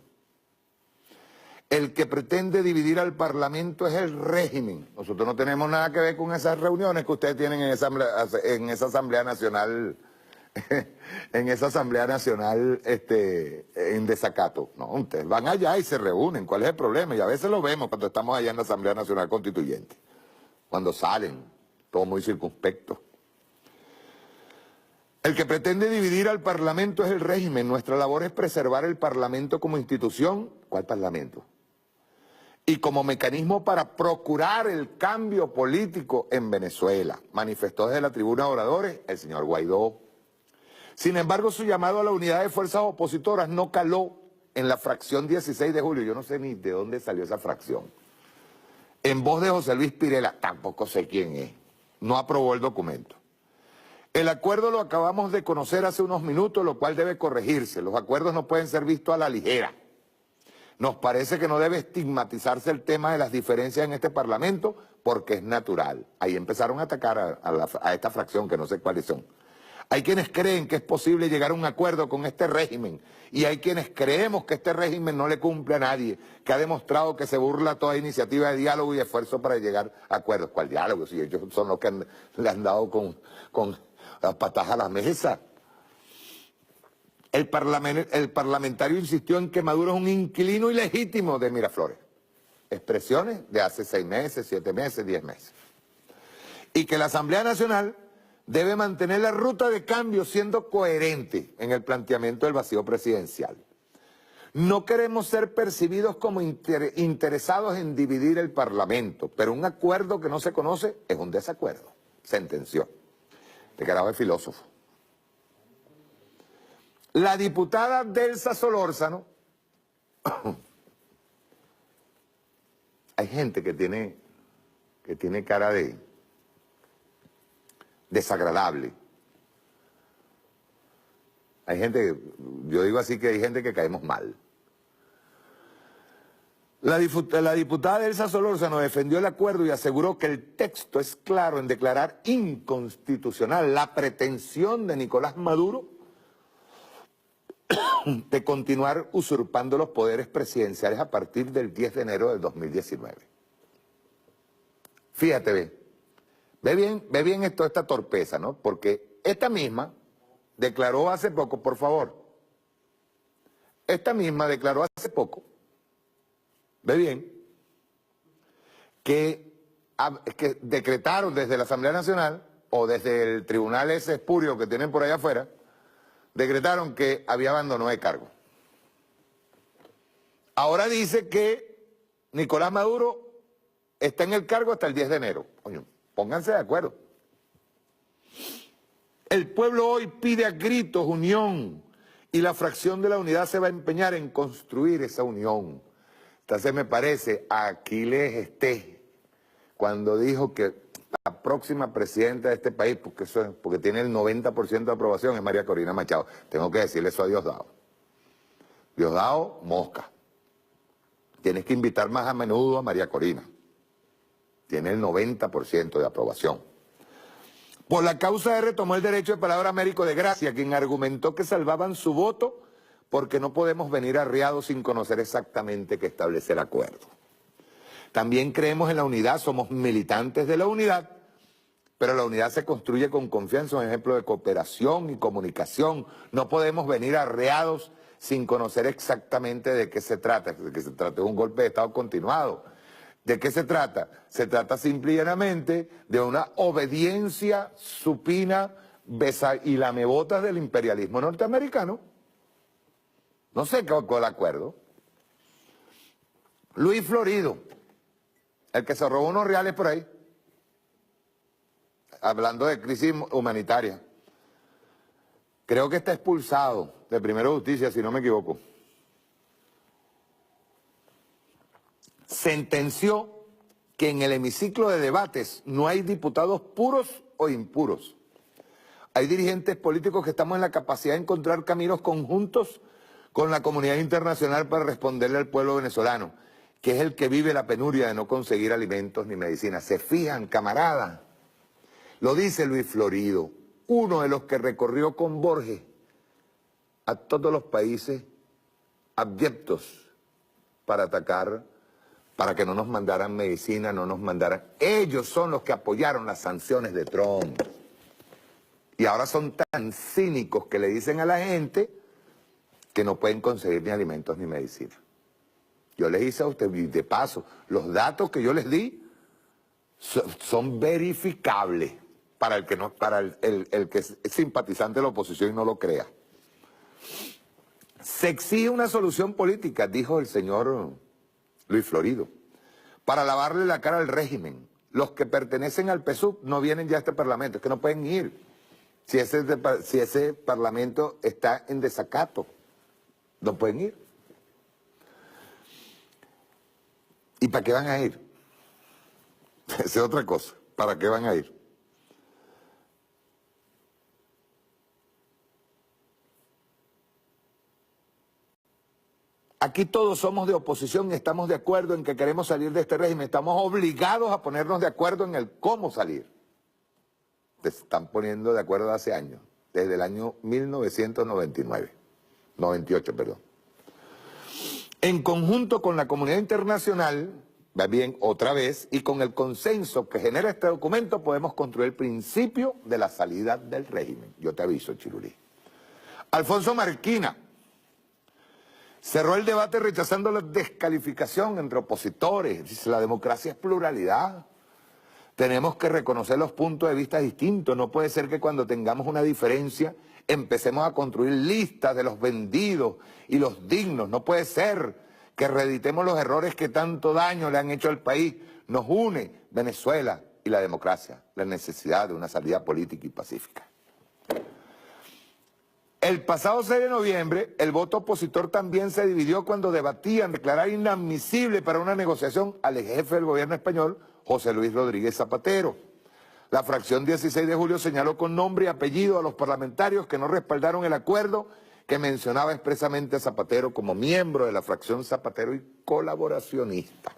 El que pretende dividir al Parlamento es el régimen. Nosotros no tenemos nada que ver con esas reuniones que ustedes tienen en esa Asamblea Nacional, en desacato. No, ustedes van allá y se reúnen. ¿Cuál es el problema? Y a veces lo vemos cuando estamos allá en la Asamblea Nacional Constituyente. Cuando salen, todo muy circunspecto. El que pretende dividir al Parlamento es el régimen. Nuestra labor es preservar el Parlamento como institución. ¿Cuál Parlamento? Y como mecanismo para procurar el cambio político en Venezuela, manifestó desde la tribuna de oradores el señor Guaidó. Sin embargo, su llamado a la unidad de fuerzas opositoras no caló en la fracción 16 de julio. Yo no sé ni de dónde salió esa fracción. En voz de José Luis Pirela, tampoco sé quién es, no aprobó el documento. El acuerdo lo acabamos de conocer hace unos minutos, lo cual debe corregirse. Los acuerdos no pueden ser vistos a la ligera. Nos parece que no debe estigmatizarse el tema de las diferencias en este Parlamento porque es natural. Ahí empezaron a atacar a esta fracción, que no sé cuáles son. Hay quienes creen que es posible llegar a un acuerdo con este régimen y hay quienes creemos que este régimen no le cumple a nadie, que ha demostrado que se burla toda iniciativa de diálogo y esfuerzo para llegar a acuerdos. ¿Cuál diálogo? Si ellos son los que le han dado con las patas a la mesa. El parlamentario insistió en que Maduro es un inquilino ilegítimo de Miraflores. Expresiones de hace 6 meses, 7 meses, 10 meses. Y que la Asamblea Nacional debe mantener la ruta de cambio siendo coherente en el planteamiento del vacío presidencial. No queremos ser percibidos como interesados en dividir el Parlamento, pero un acuerdo que no se conoce es un desacuerdo, sentenció. Este carajo es filósofo. La diputada Delsa Solórzano, hay gente que tiene cara de desagradable. Hay gente, yo digo así que hay gente que caemos mal. La diputada Delsa Solórzano defendió el acuerdo y aseguró que el texto es claro en declarar inconstitucional la pretensión de Nicolás Maduro de continuar usurpando los poderes presidenciales a partir del 10 de enero del 2019. Fíjate, ve bien esta torpeza, ¿no? Porque esta misma declaró hace poco, por favor, ve bien, que decretaron desde la Asamblea Nacional o desde el tribunal ese espurio que tienen por allá afuera, decretaron que había abandono de cargo. Ahora dice que Nicolás Maduro está en el cargo hasta el 10 de enero. Coño, pónganse de acuerdo. El pueblo hoy pide a gritos unión Y la fracción de la unidad se va a empeñar en construir esa unión. Entonces me parece a Aquiles Esté, cuando dijo que la próxima presidenta de este país, porque tiene el 90% de aprobación, es María Corina Machado. Tengo que decirle eso a Diosdado. Diosdado, mosca. Tienes que invitar más a menudo a María Corina. Tiene el 90% de aprobación. Por la causa R tomó el derecho de palabra Américo de Gracia, quien argumentó que salvaban su voto porque no podemos venir arriados sin conocer exactamente qué establece el acuerdo. También creemos en la unidad, somos militantes de la unidad, pero la unidad se construye con confianza, un ejemplo de cooperación y comunicación. No podemos venir arreados sin conocer exactamente de qué se trata, de que se trata de un golpe de Estado continuado. ¿De qué se trata? Se trata simple y llanamente de una obediencia supina y lamebotas del imperialismo norteamericano. No sé qué fue el acuerdo. Luis Florido, el que se robó unos reales por ahí, hablando de crisis humanitaria, creo que está expulsado de Primero Justicia, si no me equivoco. Sentenció que en el hemiciclo de debates no hay diputados puros o impuros. Hay dirigentes políticos que estamos en la capacidad de encontrar caminos conjuntos con la comunidad internacional para responderle al pueblo venezolano, que es el que vive la penuria de no conseguir alimentos ni medicinas. ¿Se fijan, camaradas? Lo dice Luis Florido, uno de los que recorrió con Borges a todos los países abyectos para atacar, para que no nos mandaran medicina, no nos mandaran. Ellos son los que apoyaron las sanciones de Trump. Y ahora son tan cínicos que le dicen a la gente que no pueden conseguir ni alimentos ni medicina. Yo les hice a usted, y de paso, los datos que yo les di son verificables para el que no, para el que es simpatizante de la oposición y no lo crea. Se exige una solución política, dijo el señor Luis Florido, para lavarle la cara al régimen. Los que pertenecen al PSUV no vienen ya a este parlamento, es que no pueden ir. Si ese parlamento está en desacato, no pueden ir. ¿Y para qué van a ir? Esa es otra cosa. ¿Para qué van a ir? Aquí todos somos de oposición y estamos de acuerdo en que queremos salir de este régimen. Estamos obligados a ponernos de acuerdo en el cómo salir. Se están poniendo de acuerdo hace años, desde el año 98, perdón. En conjunto con la comunidad internacional, va bien, otra vez, y con el consenso que genera este documento, podemos construir el principio de la salida del régimen. Yo te aviso, Chirulí. Alfonso Marquina cerró el debate rechazando la descalificación entre opositores. Dice, la democracia es pluralidad. Tenemos que reconocer los puntos de vista distintos. No puede ser que cuando tengamos una diferencia empecemos a construir listas de los vendidos y los dignos. No puede ser que reeditemos los errores que tanto daño le han hecho al país. Nos une Venezuela y la democracia, la necesidad de una salida política y pacífica. El pasado 6 de noviembre, el voto opositor también se dividió cuando debatían declarar inadmisible para una negociación al jefe del gobierno español, José Luis Rodríguez Zapatero. La fracción 16 de julio señaló con nombre y apellido a los parlamentarios que no respaldaron el acuerdo que mencionaba expresamente a Zapatero como miembro de la fracción Zapatero y colaboracionista.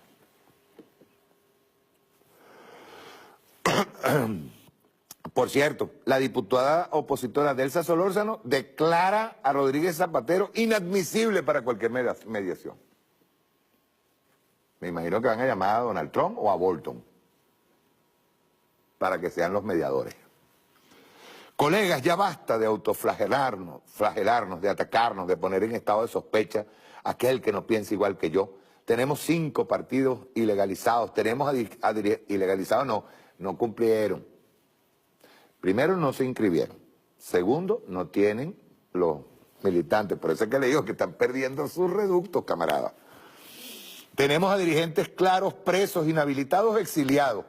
Por cierto, la diputada opositora Delsa Solórzano declara a Rodríguez Zapatero inadmisible para cualquier mediación. Me imagino que van a llamar a Donald Trump o a Bolton para que sean los mediadores. Colegas, ya basta de autoflagelarnos, de atacarnos, de poner en estado de sospecha a aquel que no piensa igual que yo. Tenemos 5 partidos ilegalizados, ilegalizados no cumplieron. Primero, no se inscribieron. Segundo, no tienen los militantes. Por eso es que le digo que están perdiendo sus reductos, camaradas. Tenemos a dirigentes claros, presos, inhabilitados, exiliados.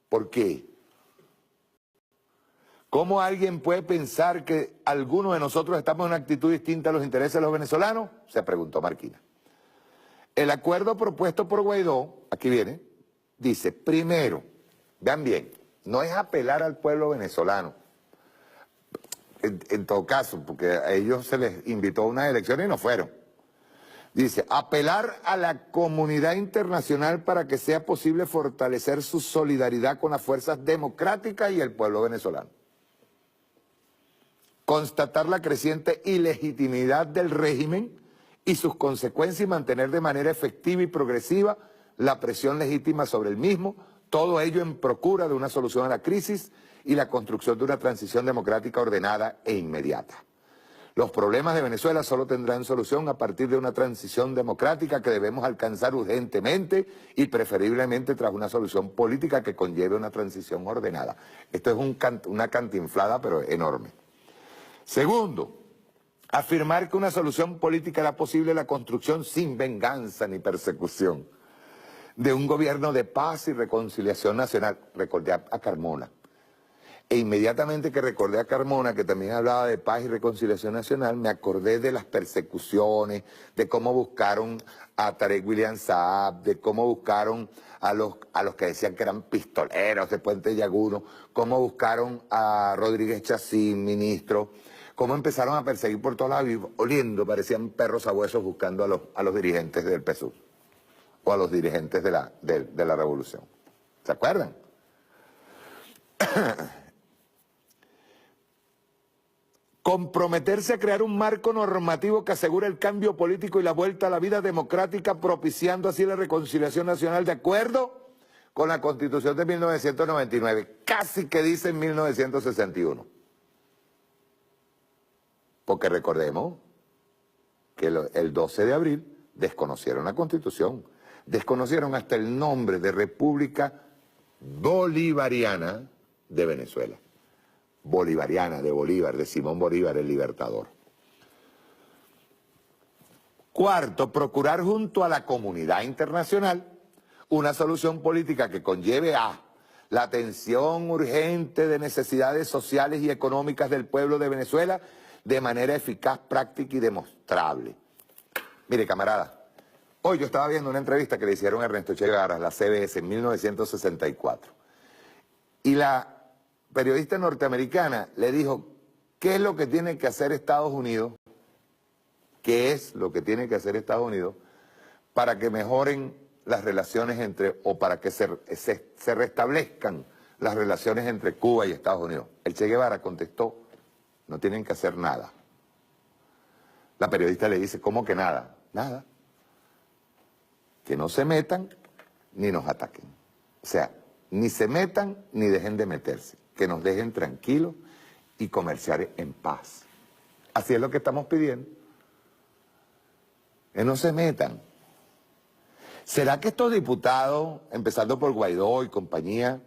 ¿Por qué? ¿Cómo alguien puede pensar que algunos de nosotros estamos en una actitud distinta a los intereses de los venezolanos? Se preguntó Marquina. El acuerdo propuesto por Guaidó, aquí viene, dice, primero, vean bien, no es apelar al pueblo venezolano, en todo caso, porque a ellos se les invitó a unas elecciones y no fueron. Dice, apelar a la comunidad internacional para que sea posible fortalecer su solidaridad con las fuerzas democráticas y el pueblo venezolano. Constatar la creciente ilegitimidad del régimen y sus consecuencias y mantener de manera efectiva y progresiva la presión legítima sobre el mismo, todo ello en procura de una solución a la crisis y la construcción de una transición democrática ordenada e inmediata. Los problemas de Venezuela solo tendrán solución a partir de una transición democrática que debemos alcanzar urgentemente y preferiblemente tras una solución política que conlleve una transición ordenada. Esto es una cantinflada pero enorme. Segundo, afirmar que una solución política hará posible la construcción sin venganza ni persecución de un gobierno de paz y reconciliación nacional. Recordé a Carmona. E inmediatamente que recordé a Carmona, que también hablaba de paz y reconciliación nacional, me acordé de las persecuciones, de cómo buscaron a Tarek William Saab, de cómo buscaron a los que decían que eran pistoleros de Puente Llaguno, cómo buscaron a Rodríguez Chacín, ministro, cómo empezaron a perseguir por todos lados, oliendo, parecían perros sabuesos buscando a los dirigentes del PSUV o a los dirigentes de la revolución. ¿Se acuerdan? Comprometerse a crear un marco normativo que asegure el cambio político y la vuelta a la vida democrática, propiciando así la reconciliación nacional de acuerdo con la Constitución de 1999, casi que dice en 1961. Porque recordemos que el 12 de abril desconocieron la Constitución, desconocieron hasta el nombre de República Bolivariana de Venezuela. Bolivariana, de Bolívar, de Simón Bolívar, el libertador. Cuarto, procurar junto a la comunidad internacional una solución política que conlleve a la atención urgente de necesidades sociales y económicas del pueblo de Venezuela de manera eficaz, práctica y demostrable. Mire, camarada, hoy yo estaba viendo una entrevista que le hicieron a Ernesto Che Guevara, la CBS, en 1964. Y la periodista norteamericana le dijo, ¿qué es lo que tiene que hacer Estados Unidos? ¿Qué es lo que tiene que hacer Estados Unidos para que mejoren las relaciones o para que se restablezcan las relaciones entre Cuba y Estados Unidos? El Che Guevara contestó, no tienen que hacer nada. La periodista le dice, ¿cómo que nada? Nada. Que no se metan ni nos ataquen. O sea, ni se metan ni dejen de meterse. Que nos dejen tranquilos y comerciar en paz. Así es lo que estamos pidiendo. Que no se metan. ¿Será que estos diputados, empezando por Guaidó y compañía,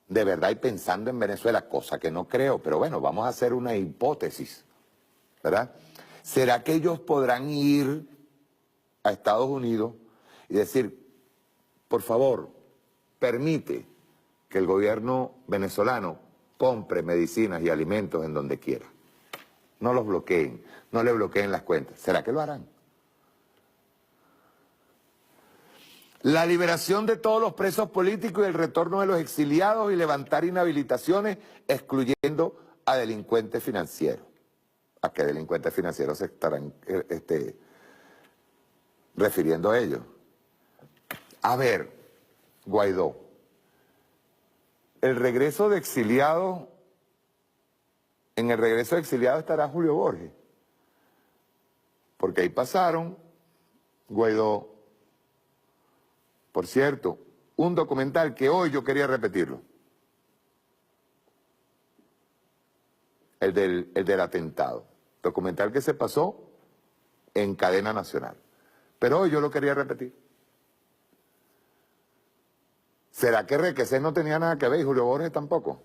de verdad y pensando en Venezuela, cosa que no creo, pero bueno, vamos a hacer una hipótesis, ¿verdad? ¿Será que ellos podrán ir a Estados Unidos y decir, por favor, permite que el gobierno venezolano compre medicinas y alimentos en donde quiera? No los bloqueen, no le bloqueen las cuentas. ¿Será que lo harán? La liberación de todos los presos políticos y el retorno de los exiliados y levantar inhabilitaciones, excluyendo a delincuentes financieros. ¿A qué delincuentes financieros se estarán refiriendo a ellos? A ver, Guaidó, el regreso de exiliados, en el regreso de exiliados estará Julio Borges, porque ahí pasaron, Guaidó. Por cierto, un documental que hoy yo quería repetirlo, el del atentado, documental que se pasó en cadena nacional, pero hoy yo lo quería repetir. ¿Será que Requesens no tenía nada que ver y Julio Borges tampoco?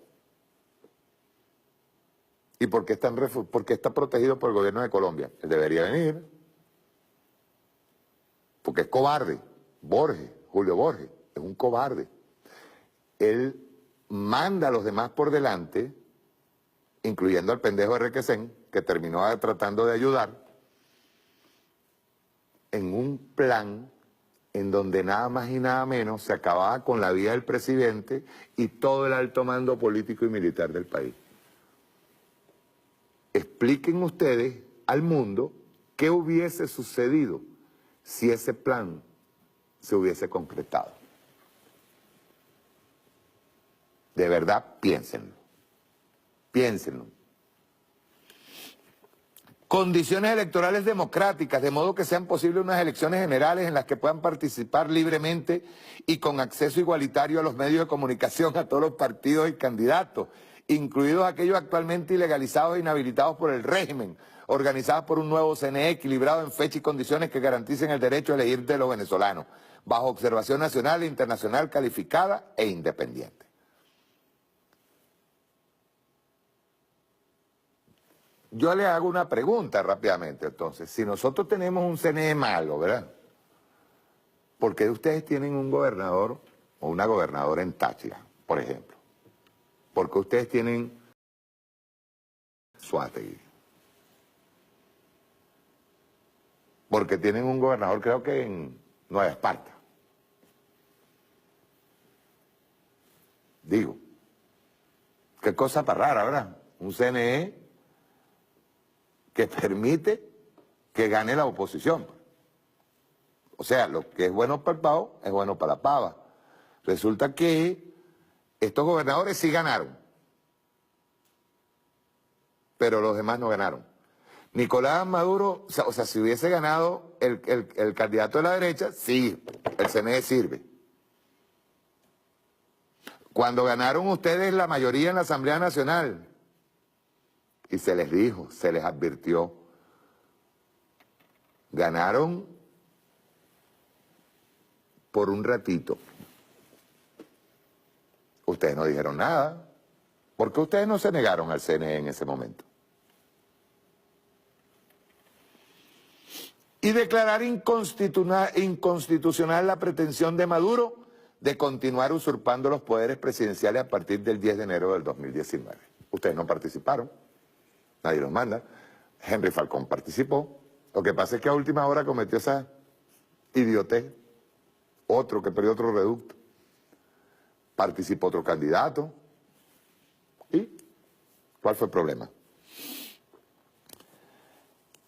¿Y por qué está protegido por el gobierno de Colombia? Él debería venir, porque es cobarde. Borges, Julio Borges, es un cobarde. Él manda a los demás por delante, incluyendo al pendejo de Requesén, que terminó tratando de ayudar, en un plan en donde nada más y nada menos se acababa con la vida del presidente y todo el alto mando político y militar del país. Expliquen ustedes al mundo qué hubiese sucedido si ese plan se hubiese concretado. De verdad, piénsenlo. Piénsenlo. Condiciones electorales democráticas, de modo que sean posibles unas elecciones generales en las que puedan participar libremente y con acceso igualitario a los medios de comunicación, a todos los partidos y candidatos, incluidos aquellos actualmente ilegalizados e inhabilitados por el régimen, organizados por un nuevo CNE equilibrado en fecha y condiciones que garanticen el derecho a elegir de los venezolanos, bajo observación nacional e internacional calificada e independiente. Yo le hago una pregunta rápidamente, entonces. Si nosotros tenemos un CNE malo, ¿verdad? ¿Por qué ustedes tienen un gobernador o una gobernadora en Táchira, por ejemplo? ¿Por qué ustedes tienen Suátegui? Porque tienen un gobernador, creo que en Nueva Esparta. Digo, qué cosa tan rara, ¿verdad? Un CNE que permite que gane la oposición. O sea, lo que es bueno para el pavo es bueno para la pava. Resulta que estos gobernadores sí ganaron, pero los demás no ganaron. Nicolás Maduro, o sea, si hubiese ganado el candidato de la derecha, sí, el CNE sirve. Cuando ganaron ustedes la mayoría en la Asamblea Nacional, y se les dijo, se les advirtió, ganaron por un ratito. Ustedes no dijeron nada. ¿Por qué ustedes no se negaron al CNE en ese momento? Y declarar inconstitucional la pretensión de Maduro de continuar usurpando los poderes presidenciales a partir del 10 de enero del 2019. Ustedes no participaron. Nadie los manda. Henry Falcón participó. Lo que pasa es que a última hora cometió esa idiotez. Otro que perdió otro reducto. Participó otro candidato. ¿Y cuál fue el problema?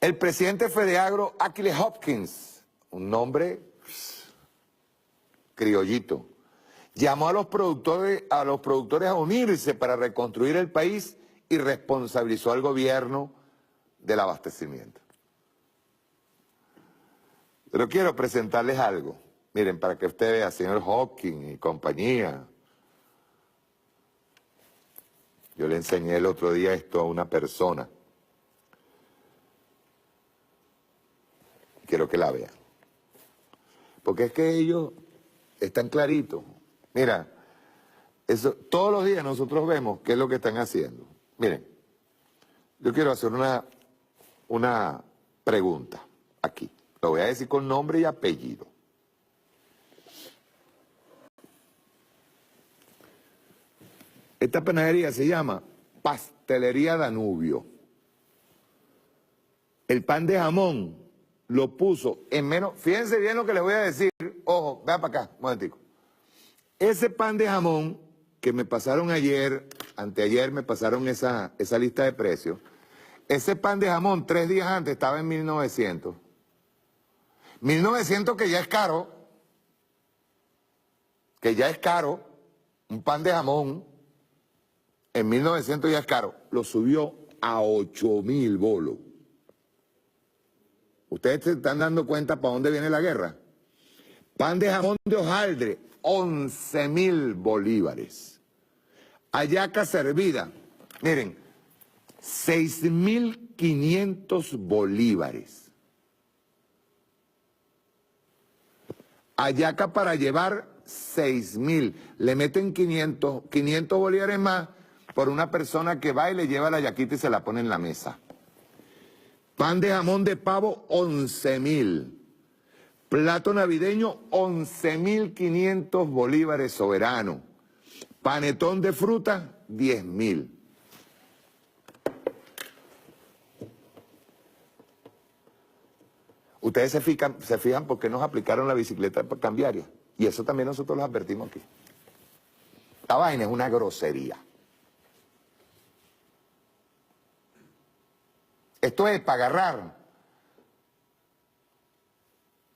El presidente Fedeagro, Achille Hopkins, un nombre criollito, llamó a los productores a unirse para reconstruir el país y responsabilizó al gobierno del abastecimiento. Pero quiero presentarles algo. Miren, para que usted vea, señor Hopkins y compañía. Yo le enseñé el otro día esto a una persona. Quiero que la vean. Porque es que ellos están claritos. Mira, eso, todos los días nosotros vemos qué es lo que están haciendo. Miren, yo quiero hacer una pregunta aquí. Lo voy a decir con nombre y apellido. Esta panadería se llama Pastelería Danubio. El pan de jamón lo puso en menos... Fíjense bien lo que les voy a decir. Ojo, vean para acá, un momentico. Ese pan de jamón que me pasaron ayer, anteayer me pasaron esa lista de precios. Ese pan de jamón 3 días antes estaba en 1900. 1900 que ya es caro. Que ya es caro. Un pan de jamón en 1900 ya es caro. Lo subió a 8.000 bolos. ¿Ustedes se están dando cuenta para dónde viene la guerra? Pan de jamón de hojaldre, 11.000 bolívares. Hallaca servida, miren, 6.500 bolívares. Hallaca para llevar, 6.000. Le meten 500 bolívares más por una persona que va y le lleva la hallaquita y se la pone en la mesa. Pan de jamón de pavo, 11.000. Plato navideño, 11.500 bolívares soberano. Panetón de fruta, 10.000. Ustedes se fijan por qué nos aplicaron la bicicleta cambiaria. Y eso también nosotros lo advertimos aquí. Esta vaina es una grosería. Esto es para agarrar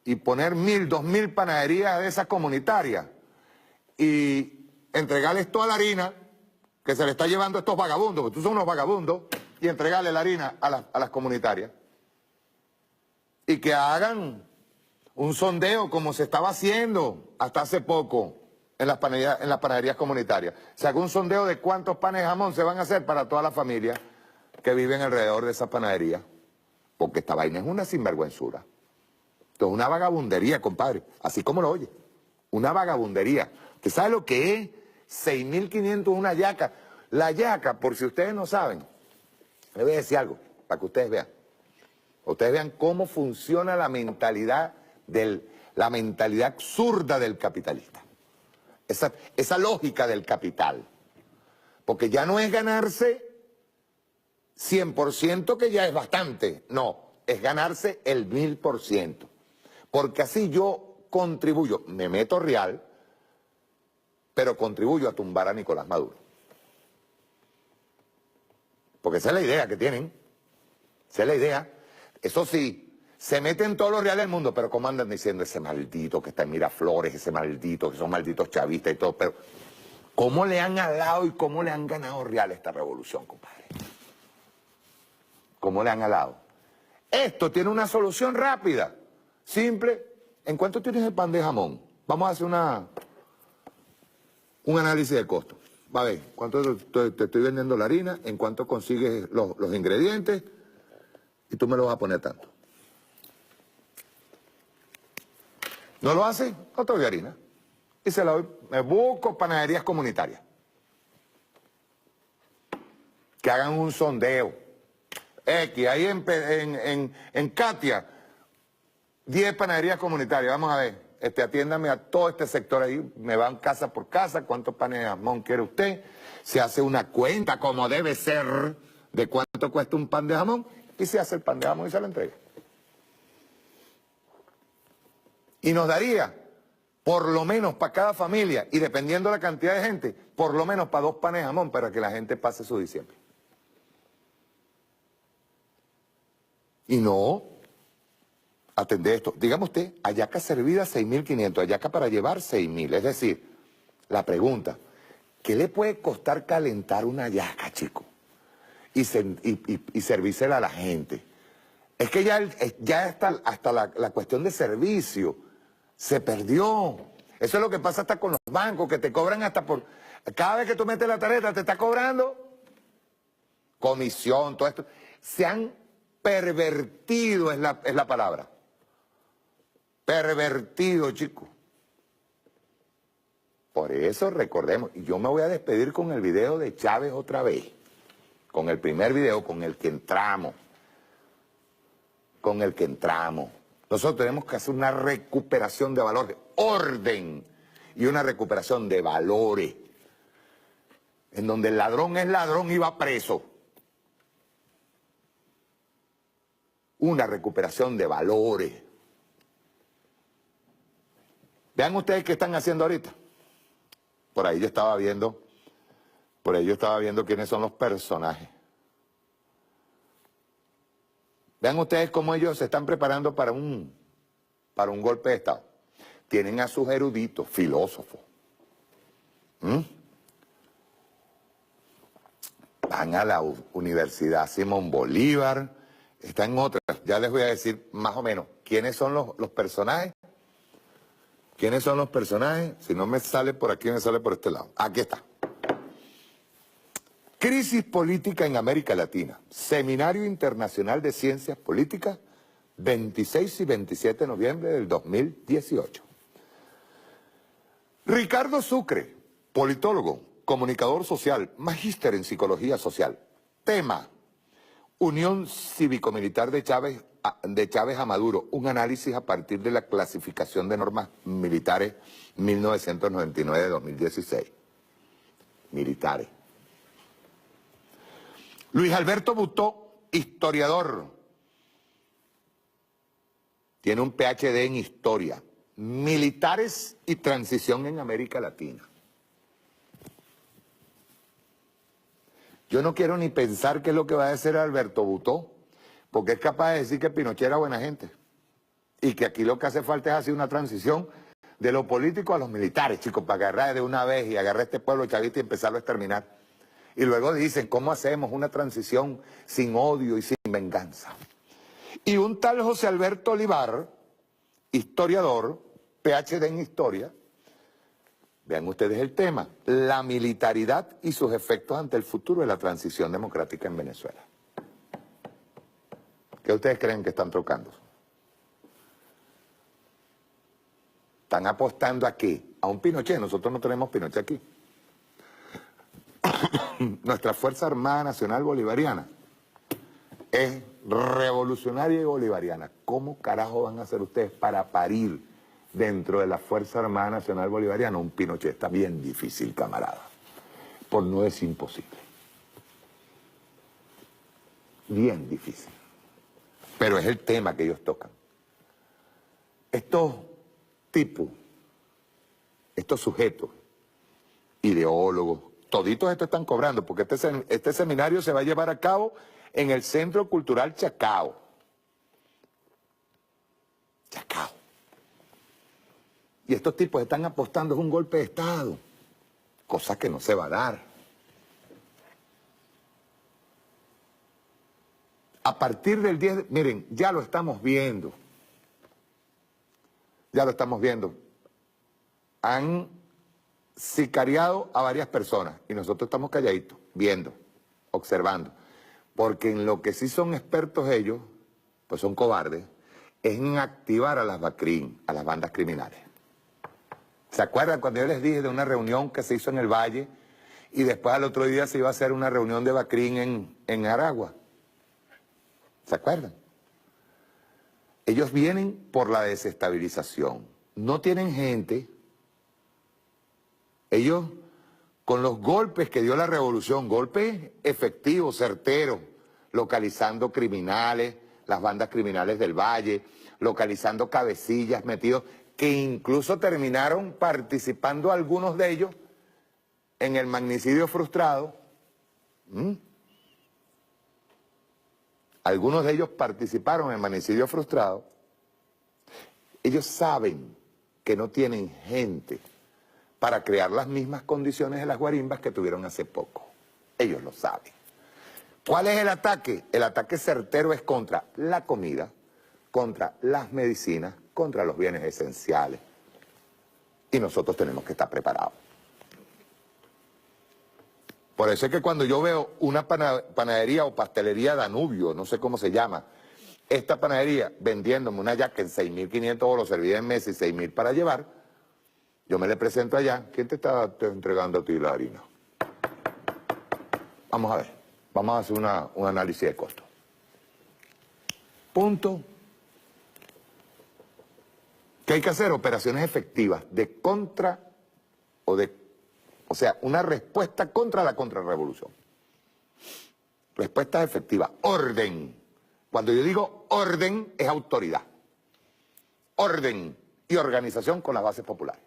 y poner 1.000, 2.000 panaderías de esas comunitarias y entregarles toda la harina que se le está llevando a estos vagabundos, porque tú son unos vagabundos, y entregarle la harina a las comunitarias. Y que hagan un sondeo como se estaba haciendo hasta hace poco en las panaderías comunitarias. Se haga un sondeo de cuántos panes de jamón se van a hacer para toda la familia que viven alrededor de esa panadería. Porque esta vaina es una sinvergüenzura. Esto es una vagabundería, compadre. Así como lo oye. Una vagabundería. ¿Usted sabe lo que es? 6.500 una yaca. La yaca, por si ustedes no saben, les voy a decir algo, para que ustedes vean. Ustedes vean cómo funciona la mentalidad absurda del capitalista. Esa lógica del capital. Porque ya no es ganarse 100%, que ya es bastante. No, es ganarse el 1.000%. Porque así yo contribuyo, me meto real, pero contribuyo a tumbar a Nicolás Maduro. Porque esa es la idea que tienen. Esa es la idea. Eso sí, se meten todos los reales del mundo, pero como andan diciendo ese maldito que está en Miraflores, ese maldito, que son malditos chavistas y todo, pero ¿cómo le han alado y cómo le han ganado real esta revolución, compadre? ¿Cómo le han alado? Esto tiene una solución rápida, simple. ¿En cuánto tienes el pan de jamón? Vamos a hacer un análisis de costo. Va a ver, ¿cuánto te estoy vendiendo la harina? ¿En cuánto consigues los ingredientes? Y tú me lo vas a poner tanto. ¿No lo hace? No te doy harina. Y se la doy. Me busco panaderías comunitarias. Que hagan un sondeo. Ahí en Katia, 10 panaderías comunitarias. Vamos a ver. Atiéndame a todo este sector ahí. Me van casa por casa. ¿Cuántos panes de jamón quiere usted? Se hace una cuenta, como debe ser, de cuánto cuesta un pan de jamón. Y se hace el pan de jamón y se lo entrega. Y nos daría, por lo menos para cada familia, y dependiendo de la cantidad de gente, por lo menos para 2 panes de jamón para que la gente pase su diciembre. Y no, atende esto. Dígame usted, hallaca servida 6.500, hallaca para llevar 6.000. Es decir, la pregunta, ¿qué le puede costar calentar una hallaca, chico? Y servírsela a la gente. Es que ya hasta la cuestión de servicio se perdió. Eso es lo que pasa hasta con los bancos, que te cobran hasta por... Cada vez que tú metes la tarjeta te está cobrando comisión, todo esto. Se han pervertido, es la palabra. Pervertido, chico. Por eso recordemos, y yo me voy a despedir con el video de Chávez otra vez. Con el primer video, con el que entramos. Nosotros tenemos que hacer una recuperación de valores, orden, y una recuperación de valores, en donde el ladrón es ladrón y va preso. Una recuperación de valores. Vean ustedes qué están haciendo ahorita. Por ahí yo estaba viendo quiénes son los personajes. Vean ustedes cómo ellos se están preparando para un golpe de Estado. Tienen a sus eruditos, filósofos. Van a la Universidad Simón Bolívar, están en otras. Ya les voy a decir más o menos quiénes son los personajes. ¿Quiénes son los personajes? Si no me sale por aquí, me sale por este lado. Aquí está. Crisis política en América Latina. Seminario Internacional de Ciencias Políticas, 26 y 27 de noviembre del 2018. Ricardo Sucre, politólogo, comunicador social, magíster en psicología social. Tema: Unión Cívico-Militar de Chávez a Maduro. Un análisis a partir de la clasificación de normas militares 1999 de 2016. militares. Luis Alberto Butó, historiador, tiene un PhD en historia, militares y transición en América Latina. Yo no quiero ni pensar qué es lo que va a hacer Alberto Butó, porque es capaz de decir que Pinochet era buena gente y que aquí lo que hace falta es hacer una transición de lo político a los militares, chicos, para agarrar de una vez y agarrar a este pueblo chavista y empezarlo a exterminar. Y luego dicen, ¿cómo hacemos una transición sin odio y sin venganza? Y un tal José Alberto Olivar, historiador, PhD en historia, vean ustedes el tema, la militaridad y sus efectos ante el futuro de la transición democrática en Venezuela. ¿Qué ustedes creen que están tocando? ¿Están apostando a qué? A un Pinochet. Nosotros no tenemos Pinochet aquí. Nuestra Fuerza Armada Nacional Bolivariana es revolucionaria y bolivariana. ¿Cómo carajo van a hacer ustedes para parir dentro de la Fuerza Armada Nacional Bolivariana un Pinochet? Está bien difícil, camarada. Por no es imposible. Bien difícil. Pero es el tema que ellos tocan. Estos tipos, estos sujetos, ideólogos, toditos estos están cobrando, porque este seminario se va a llevar a cabo en el Centro Cultural Chacao. Chacao. Y estos tipos están apostando, es un golpe de Estado, cosa que no se va a dar. A partir del 10, miren, ya lo estamos viendo. Ya lo estamos viendo. Han sicariado a varias personas y nosotros estamos calladitos, viendo, observando. Porque en lo que sí son expertos ellos, pues son cobardes, es en activar a las BACRIM, a las bandas criminales. ¿Se acuerdan cuando yo les dije de una reunión que se hizo en el Valle y después al otro día se iba a hacer una reunión de BACRIM en Aragua? ¿Se acuerdan? Ellos vienen por la desestabilización. No tienen gente. Ellos, con los golpes que dio la revolución, golpes efectivos, certeros, localizando criminales, las bandas criminales del Valle, localizando cabecillas metidos, que incluso terminaron participando algunos de ellos en el magnicidio frustrado. Algunos de ellos participaron en el magnicidio frustrado. Ellos saben que no tienen gente para crear las mismas condiciones de las guarimbas que tuvieron hace poco. Ellos lo saben. ¿Cuál es el ataque? El ataque certero es contra la comida, contra las medicinas, contra los bienes esenciales. Y nosotros tenemos que estar preparados. Por eso es que cuando yo veo una panadería o pastelería Danubio, no sé cómo se llama, esta panadería vendiéndome una yaca en 6.500 bolos servida en mesa y 6.000 para llevar, yo me le presento allá. ¿Quién te está entregando a ti la harina? Vamos a ver, vamos a hacer un análisis de costo. Punto. ¿Qué hay que hacer? Operaciones efectivas de contra o sea, una respuesta contra la contrarrevolución. Respuesta efectiva. Orden. Cuando yo digo orden, es autoridad. Orden y organización con las bases populares.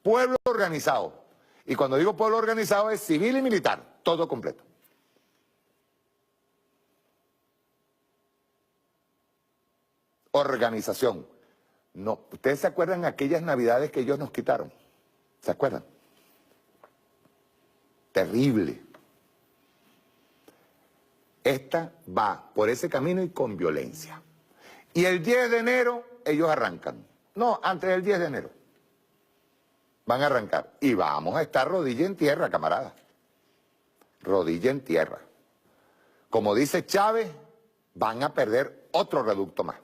Pueblo organizado. Y cuando digo pueblo organizado es civil y militar, todo completo. Organización. No, ¿ustedes se acuerdan aquellas navidades que ellos nos quitaron? ¿Se acuerdan? Terrible. Esta va por ese camino y con violencia. Y el 10 de enero ellos arrancan. No, antes del 10 de enero. Van a arrancar. Y vamos a estar rodilla en tierra, camaradas. Rodilla en tierra. Como dice Chávez, van a perder otro reducto más.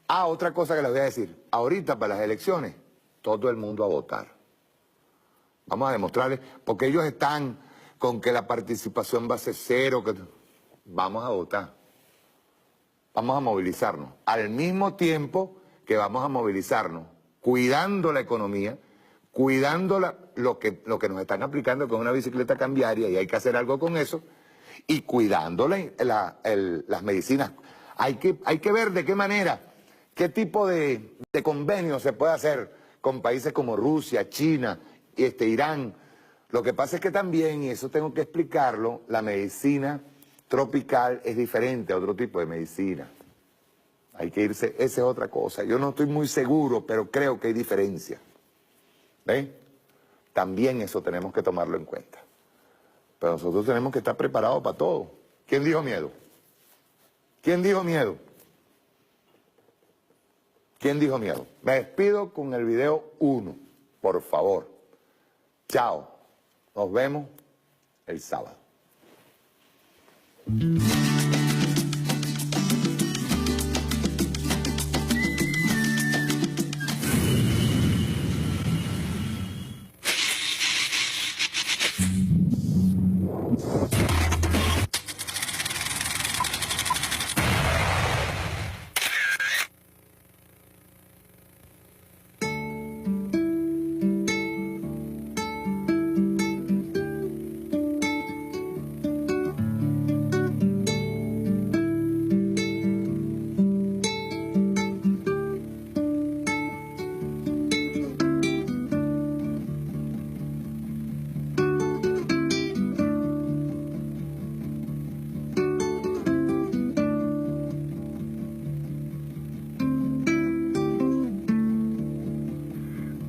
Ah, otra cosa que les voy a decir. Ahorita para las elecciones, todo el mundo a votar. Vamos a demostrarles, porque ellos están con que la participación va a ser cero. Vamos a votar. Vamos a movilizarnos. Al mismo tiempo que vamos a movilizarnos, cuidando la economía, cuidando lo que nos están aplicando con una bicicleta cambiaria, y hay que hacer algo con eso, y cuidando las medicinas. Hay que ver de qué manera, qué tipo de convenio se puede hacer con países como Rusia, China, Irán. Lo que pasa es que también, y eso tengo que explicarlo, la medicina tropical es diferente a otro tipo de medicina. Hay que irse, esa es otra cosa. Yo no estoy muy seguro, pero creo que hay diferencia. ¿Ven? También eso tenemos que tomarlo en cuenta. Pero nosotros tenemos que estar preparados para todo. ¿Quién dijo miedo? ¿Quién dijo miedo? ¿Quién dijo miedo? Me despido con el video 1, por favor. Chao. Nos vemos el sábado.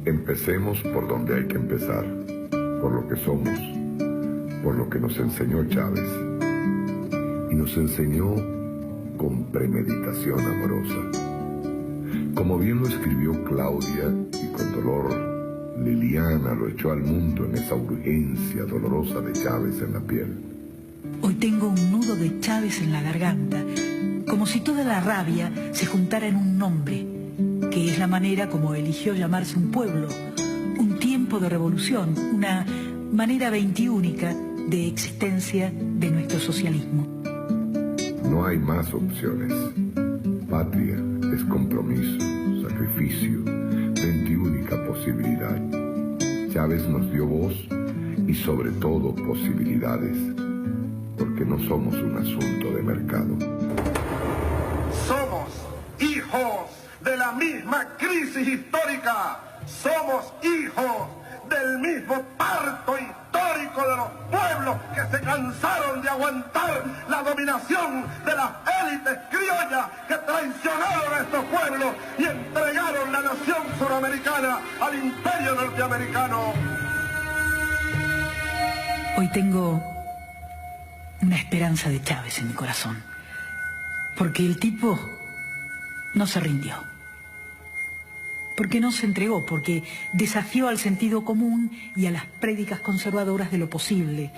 Empecemos por donde hay que empezar, por lo que somos, por lo que nos enseñó Chávez. Y nos enseñó con premeditación amorosa. Como bien lo escribió Claudia, y con dolor Liliana lo echó al mundo en esa urgencia dolorosa de Chávez en la piel. Hoy tengo un nudo de Chávez en la garganta, como si toda la rabia se juntara en un nombre, que es la manera como eligió llamarse un pueblo, un tiempo de revolución, una manera veintiúnica de existencia de nuestro socialismo. No hay más opciones. Patria es compromiso, sacrificio, veintiúnica posibilidad. Chávez nos dio voz y sobre todo posibilidades, porque no somos un asunto de mercado. Somos hijos de la misma crisis histórica, somos hijos del mismo parto histórico de los pueblos que se cansaron de aguantar la dominación de las élites criollas que traicionaron a estos pueblos y entregaron la nación suramericana al imperio norteamericano. Hoy tengo una esperanza de Chávez en mi corazón, porque el tipo no se rindió. Porque no se entregó, porque desafió al sentido común y a las prédicas conservadoras de lo posible.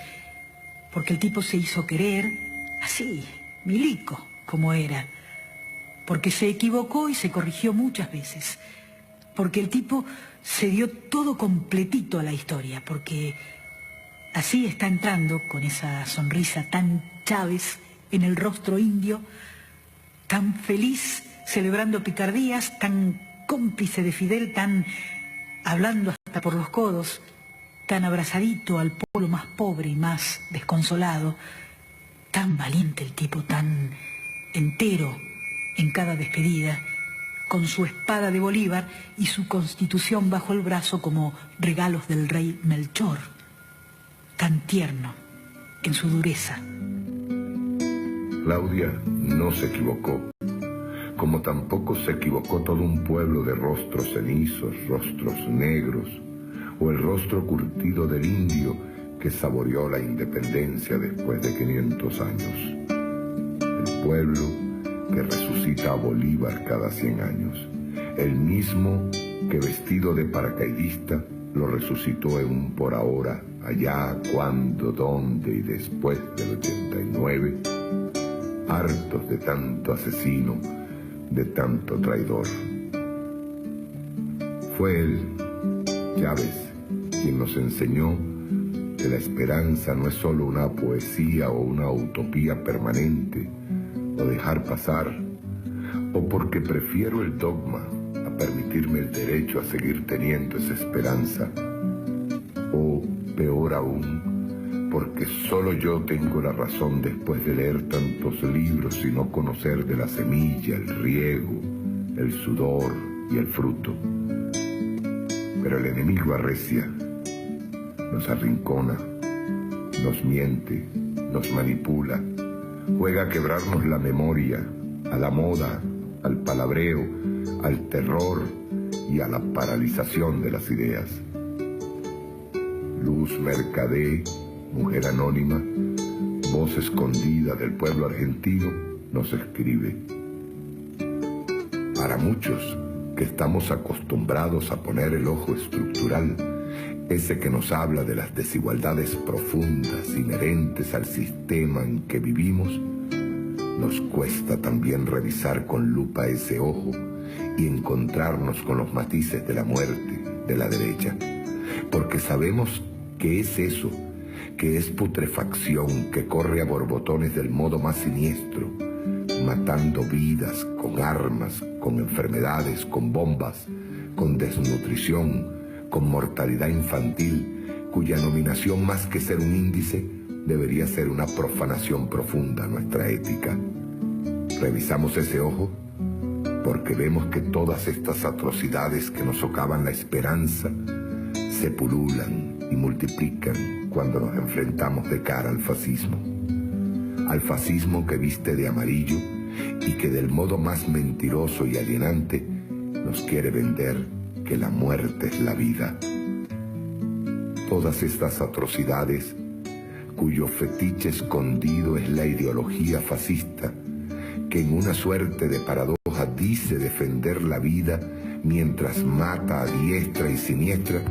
Porque el tipo se hizo querer, así, milico, como era. Porque se equivocó y se corrigió muchas veces. Porque el tipo se dio todo completito a la historia. Porque así está entrando, con esa sonrisa tan Chávez en el rostro indio, tan feliz, celebrando picardías, tan cómplice de Fidel, tan hablando hasta por los codos, tan abrazadito al pueblo más pobre y más desconsolado, tan valiente el tipo, tan entero en cada despedida, con su espada de Bolívar y su constitución bajo el brazo como regalos del rey Melchor, tan tierno en su dureza. Claudia no se equivocó, como tampoco se equivocó todo un pueblo de rostros cenizos, rostros negros, o el rostro curtido del indio que saboreó la independencia después de 500 años. El pueblo que resucita a Bolívar cada 100 años, el mismo que vestido de paracaidista lo resucitó en un por ahora, allá, cuándo, dónde y después del 89, hartos de tanto asesino, de tanto traidor. Fue él, Chávez, quien nos enseñó que la esperanza no es solo una poesía o una utopía permanente, o dejar pasar, o porque prefiero el dogma a permitirme el derecho a seguir teniendo esa esperanza, O, peor aún, porque solo yo tengo la razón después de leer tantos libros y no conocer de la semilla, el riego, el sudor y el fruto. Pero el enemigo arrecia, nos arrincona, nos miente, nos manipula, juega a quebrarnos la memoria, a la moda, al palabreo, al terror y a la paralización de las ideas. Luz Mercadé, mujer anónima, voz escondida del pueblo argentino, nos escribe: para muchos que estamos acostumbrados a poner el ojo estructural, ese que nos habla de las desigualdades profundas inherentes al sistema en que vivimos, nos cuesta también revisar con lupa ese ojo y encontrarnos con los matices de la muerte de la derecha, porque sabemos que es eso, que es putrefacción que corre a borbotones del modo más siniestro, matando vidas con armas, con enfermedades, con bombas, con desnutrición, con mortalidad infantil, cuya nominación más que ser un índice debería ser una profanación profunda a nuestra ética. Revisamos ese ojo porque vemos que todas estas atrocidades que nos socavan la esperanza se pululan y multiplican cuando nos enfrentamos de cara al fascismo que viste de amarillo y que del modo más mentiroso y alienante nos quiere vender que la muerte es la vida. Todas estas atrocidades, cuyo fetiche escondido es la ideología fascista, que en una suerte de paradoja dice defender la vida mientras mata a diestra y siniestra,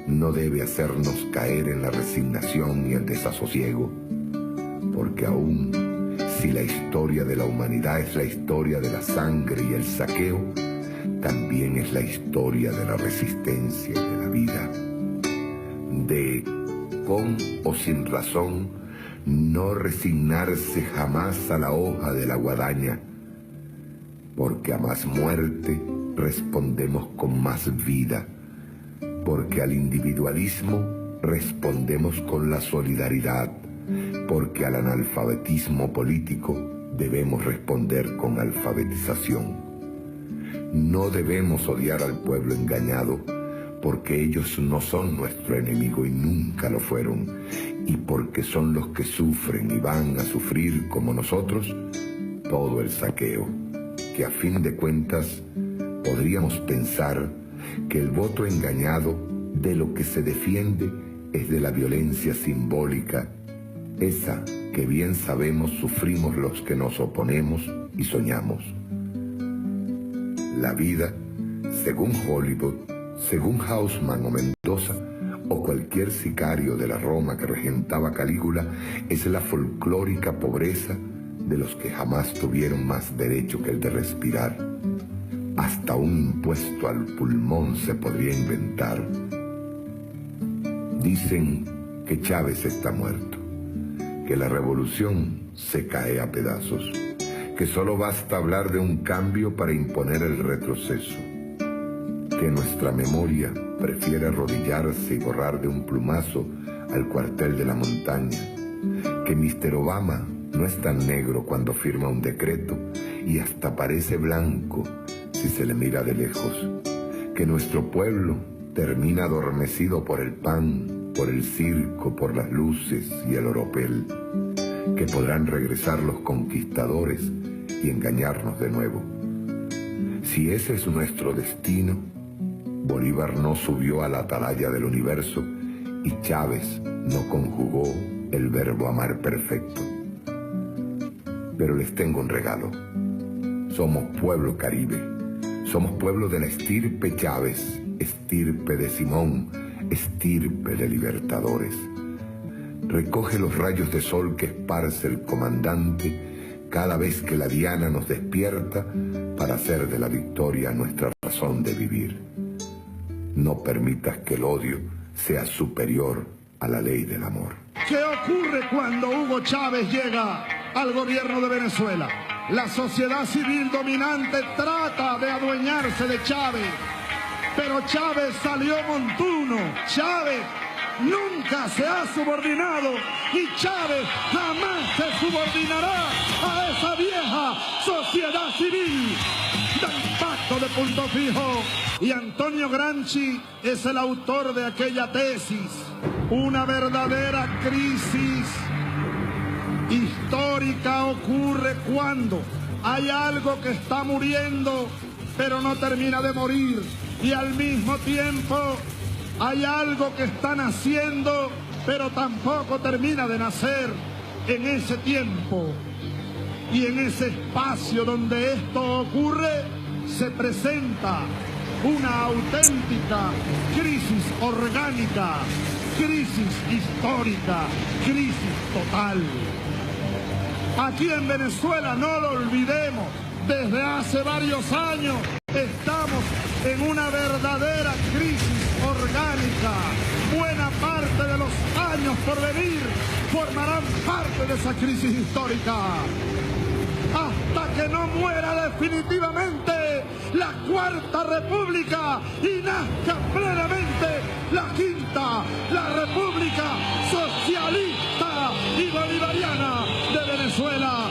no debe hacernos caer en la resignación y el desasosiego, porque aún si la historia de la humanidad es la historia de la sangre y el saqueo, también es la historia de la resistencia y de la vida, de, con o sin razón, no resignarse jamás a la hoja de la guadaña, porque a más muerte respondemos con más vida, porque al individualismo respondemos con la solidaridad, porque al analfabetismo político debemos responder con alfabetización. No debemos odiar al pueblo engañado, porque ellos no son nuestro enemigo y nunca lo fueron, y porque son los que sufren y van a sufrir como nosotros todo el saqueo, que a fin de cuentas podríamos pensar que el voto engañado de lo que se defiende es de la violencia simbólica, esa que bien sabemos sufrimos los que nos oponemos y soñamos. La vida, según Hollywood, según Haussmann o Mendoza, o cualquier sicario de la Roma que regentaba Calígula, es la folclórica pobreza de los que jamás tuvieron más derecho que el de respirar. Hasta un impuesto al pulmón se podría inventar. Dicen que Chávez está muerto, que la revolución se cae a pedazos, que solo basta hablar de un cambio para imponer el retroceso, que nuestra memoria prefiere arrodillarse y borrar de un plumazo al cuartel de la montaña, que Mr. Obama no es tan negro cuando firma un decreto y hasta parece blanco si se le mira de lejos, que nuestro pueblo termina adormecido por el pan, por el circo, por las luces y el oropel, que podrán regresar los conquistadores y engañarnos de nuevo. Si ese es nuestro destino, Bolívar no subió a la atalaya del universo y Chávez no conjugó el verbo amar perfecto. Pero les tengo un regalo. Somos pueblo caribe, somos pueblo de la estirpe Chávez, estirpe de Simón, estirpe de libertadores. Recoge los rayos de sol que esparce el comandante cada vez que la diana nos despierta para hacer de la victoria nuestra razón de vivir. No permitas que el odio sea superior a la ley del amor. ¿Qué ocurre cuando Hugo Chávez llega al gobierno de Venezuela? La sociedad civil dominante trata de adueñarse de Chávez, pero Chávez salió montuno. Chávez nunca se ha subordinado y Chávez jamás se subordinará a esa vieja sociedad civil del Pacto de Punto Fijo. Y Antonio Gramsci es el autor de aquella tesis, una verdadera crisis histórica ocurre cuando hay algo que está muriendo pero no termina de morir y al mismo tiempo hay algo que está naciendo pero tampoco termina de nacer. En ese tiempo y en ese espacio donde esto ocurre se presenta una auténtica crisis orgánica, crisis histórica, crisis total. Aquí en Venezuela, no lo olvidemos, desde hace varios años estamos en una verdadera crisis orgánica. Buena parte de los años por venir formarán parte de esa crisis histórica. Hasta que no muera definitivamente la Cuarta República y nazca plenamente la Quinta, la República Socialista y Bolivariana de Venezuela.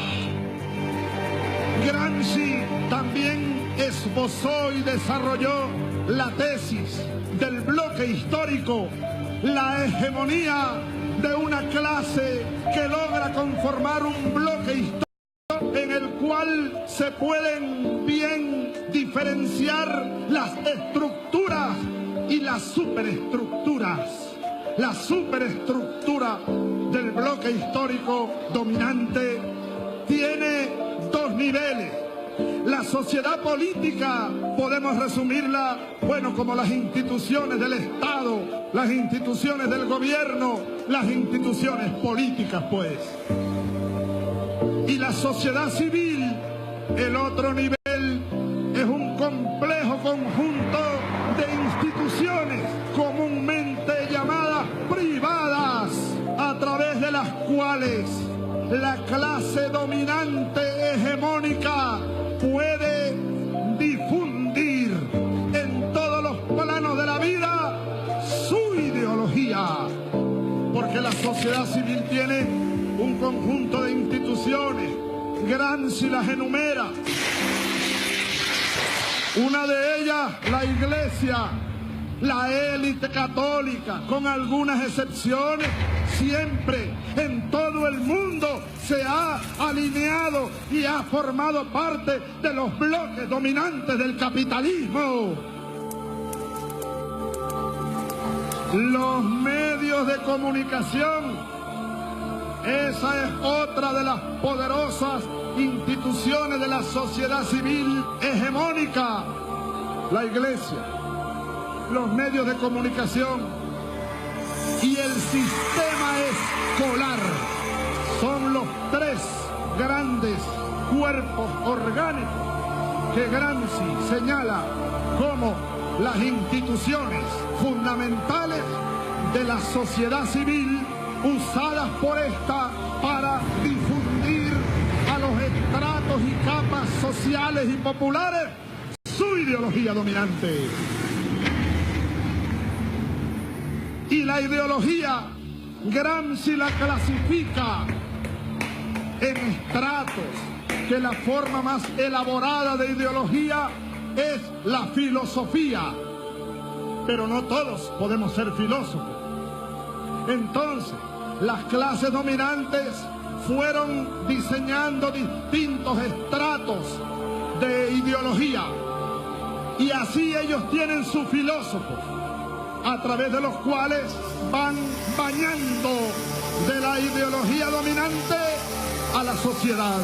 Gramsci también esbozó y desarrolló la tesis del bloque histórico, la hegemonía de una clase que logra conformar un bloque histórico en el cual se pueden bien diferenciar las estructuras y las superestructuras. La superestructura del bloque histórico dominante tiene dos niveles. La sociedad política podemos resumirla, bueno, como las instituciones del Estado, las instituciones del gobierno, las instituciones políticas, pues. Y la sociedad civil, el otro nivel, es un complejo conjunto de instituciones comúnmente llamadas privadas, a través de las cuales la clase dominante hegemónica puede difundir en todos los planos de la vida su ideología. Porque la sociedad civil tiene un conjunto de instituciones, Gramsci las enumera. Una de ellas, la Iglesia, la élite católica, con algunas excepciones, siempre en todo el mundo se ha alineado y ha formado parte de los bloques dominantes del capitalismo. Los medios de comunicación, esa es otra de las poderosas instituciones de la sociedad civil hegemónica. La Iglesia, los medios de comunicación y el sistema escolar son los tres grandes cuerpos orgánicos que Gramsci señala como las instituciones fundamentales de la sociedad civil, usadas por esta para difundir a los estratos y capas sociales y populares su ideología dominante. Y la ideología, Gramsci la clasifica en estratos, que la forma más elaborada de ideología es la filosofía, pero no todos podemos ser filósofos. Entonces, las clases dominantes fueron diseñando distintos estratos de ideología y así ellos tienen sus filósofos, a través de los cuales van bañando de la ideología dominante a la sociedad.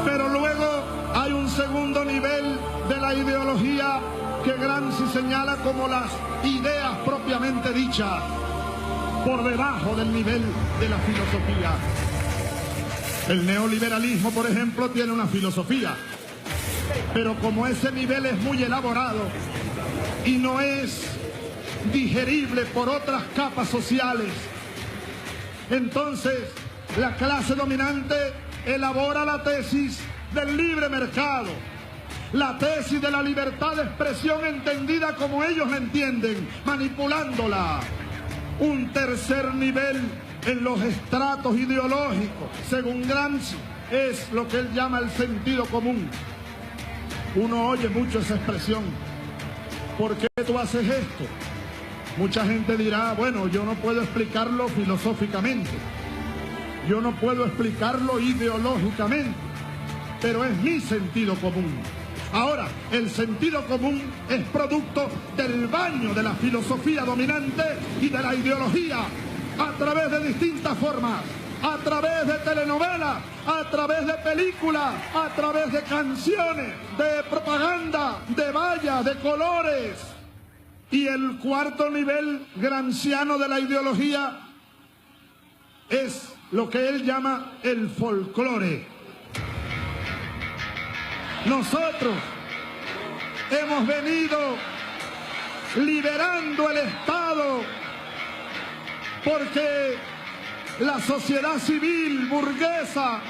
Pero luego hay un segundo nivel de la ideología que Gramsci señala como las ideas propiamente dichas, por debajo del nivel de la filosofía. El neoliberalismo, por ejemplo, tiene una filosofía, pero como ese nivel es muy elaborado y no es digerible por otras capas sociales, entonces la clase dominante elabora la tesis del libre mercado, la tesis de la libertad de expresión entendida como ellos la entienden, manipulándola. Un tercer nivel en los estratos ideológicos, según Gramsci, es lo que él llama el sentido común. Uno oye mucho esa expresión. ¿Por qué tú haces esto? Mucha gente dirá, bueno, yo no puedo explicarlo filosóficamente, yo no puedo explicarlo ideológicamente, pero es mi sentido común. Ahora, el sentido común es producto del baño de la filosofía dominante y de la ideología, a través de distintas formas, a través de telenovelas, a través de películas, a través de canciones, de propaganda, de vallas, de colores. Y el cuarto nivel gramsciano de la ideología es lo que él llama el folclore. Nosotros hemos venido liberando el Estado porque la sociedad civil burguesa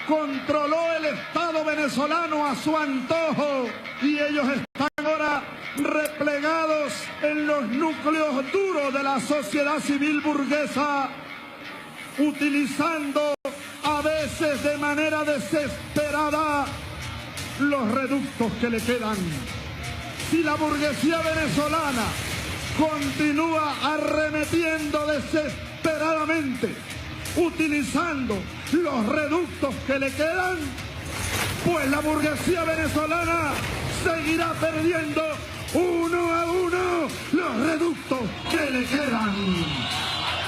controló el Estado venezolano a su antojo y ellos están ahora replegados en los núcleos duros de la sociedad civil burguesa, utilizando a veces de manera desesperada los reductos que le quedan. Si la burguesía venezolana continúa arremetiendo desesperadamente, utilizando los reductos que le quedan, pues la burguesía venezolana seguirá perdiendo uno a uno los reductos que le quedan.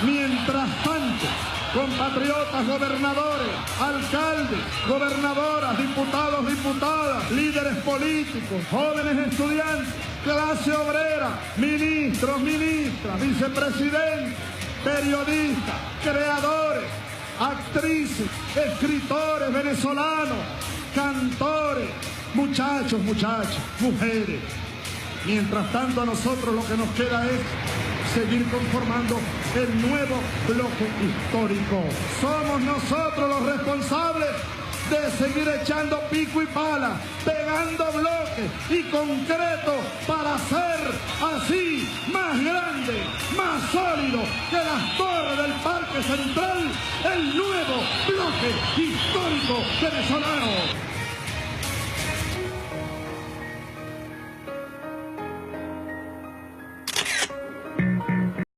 Mientras tanto, compatriotas gobernadores, alcaldes, gobernadoras, diputados, diputadas, líderes políticos, jóvenes estudiantes, clase obrera, ministros, ministras, vicepresidentes, periodistas, creadores, actrices, escritores venezolanos, cantores, muchachos, muchachas, mujeres. Mientras tanto, a nosotros lo que nos queda es seguir conformando el nuevo bloque histórico. Somos nosotros los responsables de seguir echando pico y pala, pegando bloques y concreto para hacer así más grande, más sólido que las torres del Parque Central, el nuevo bloque histórico venezolano.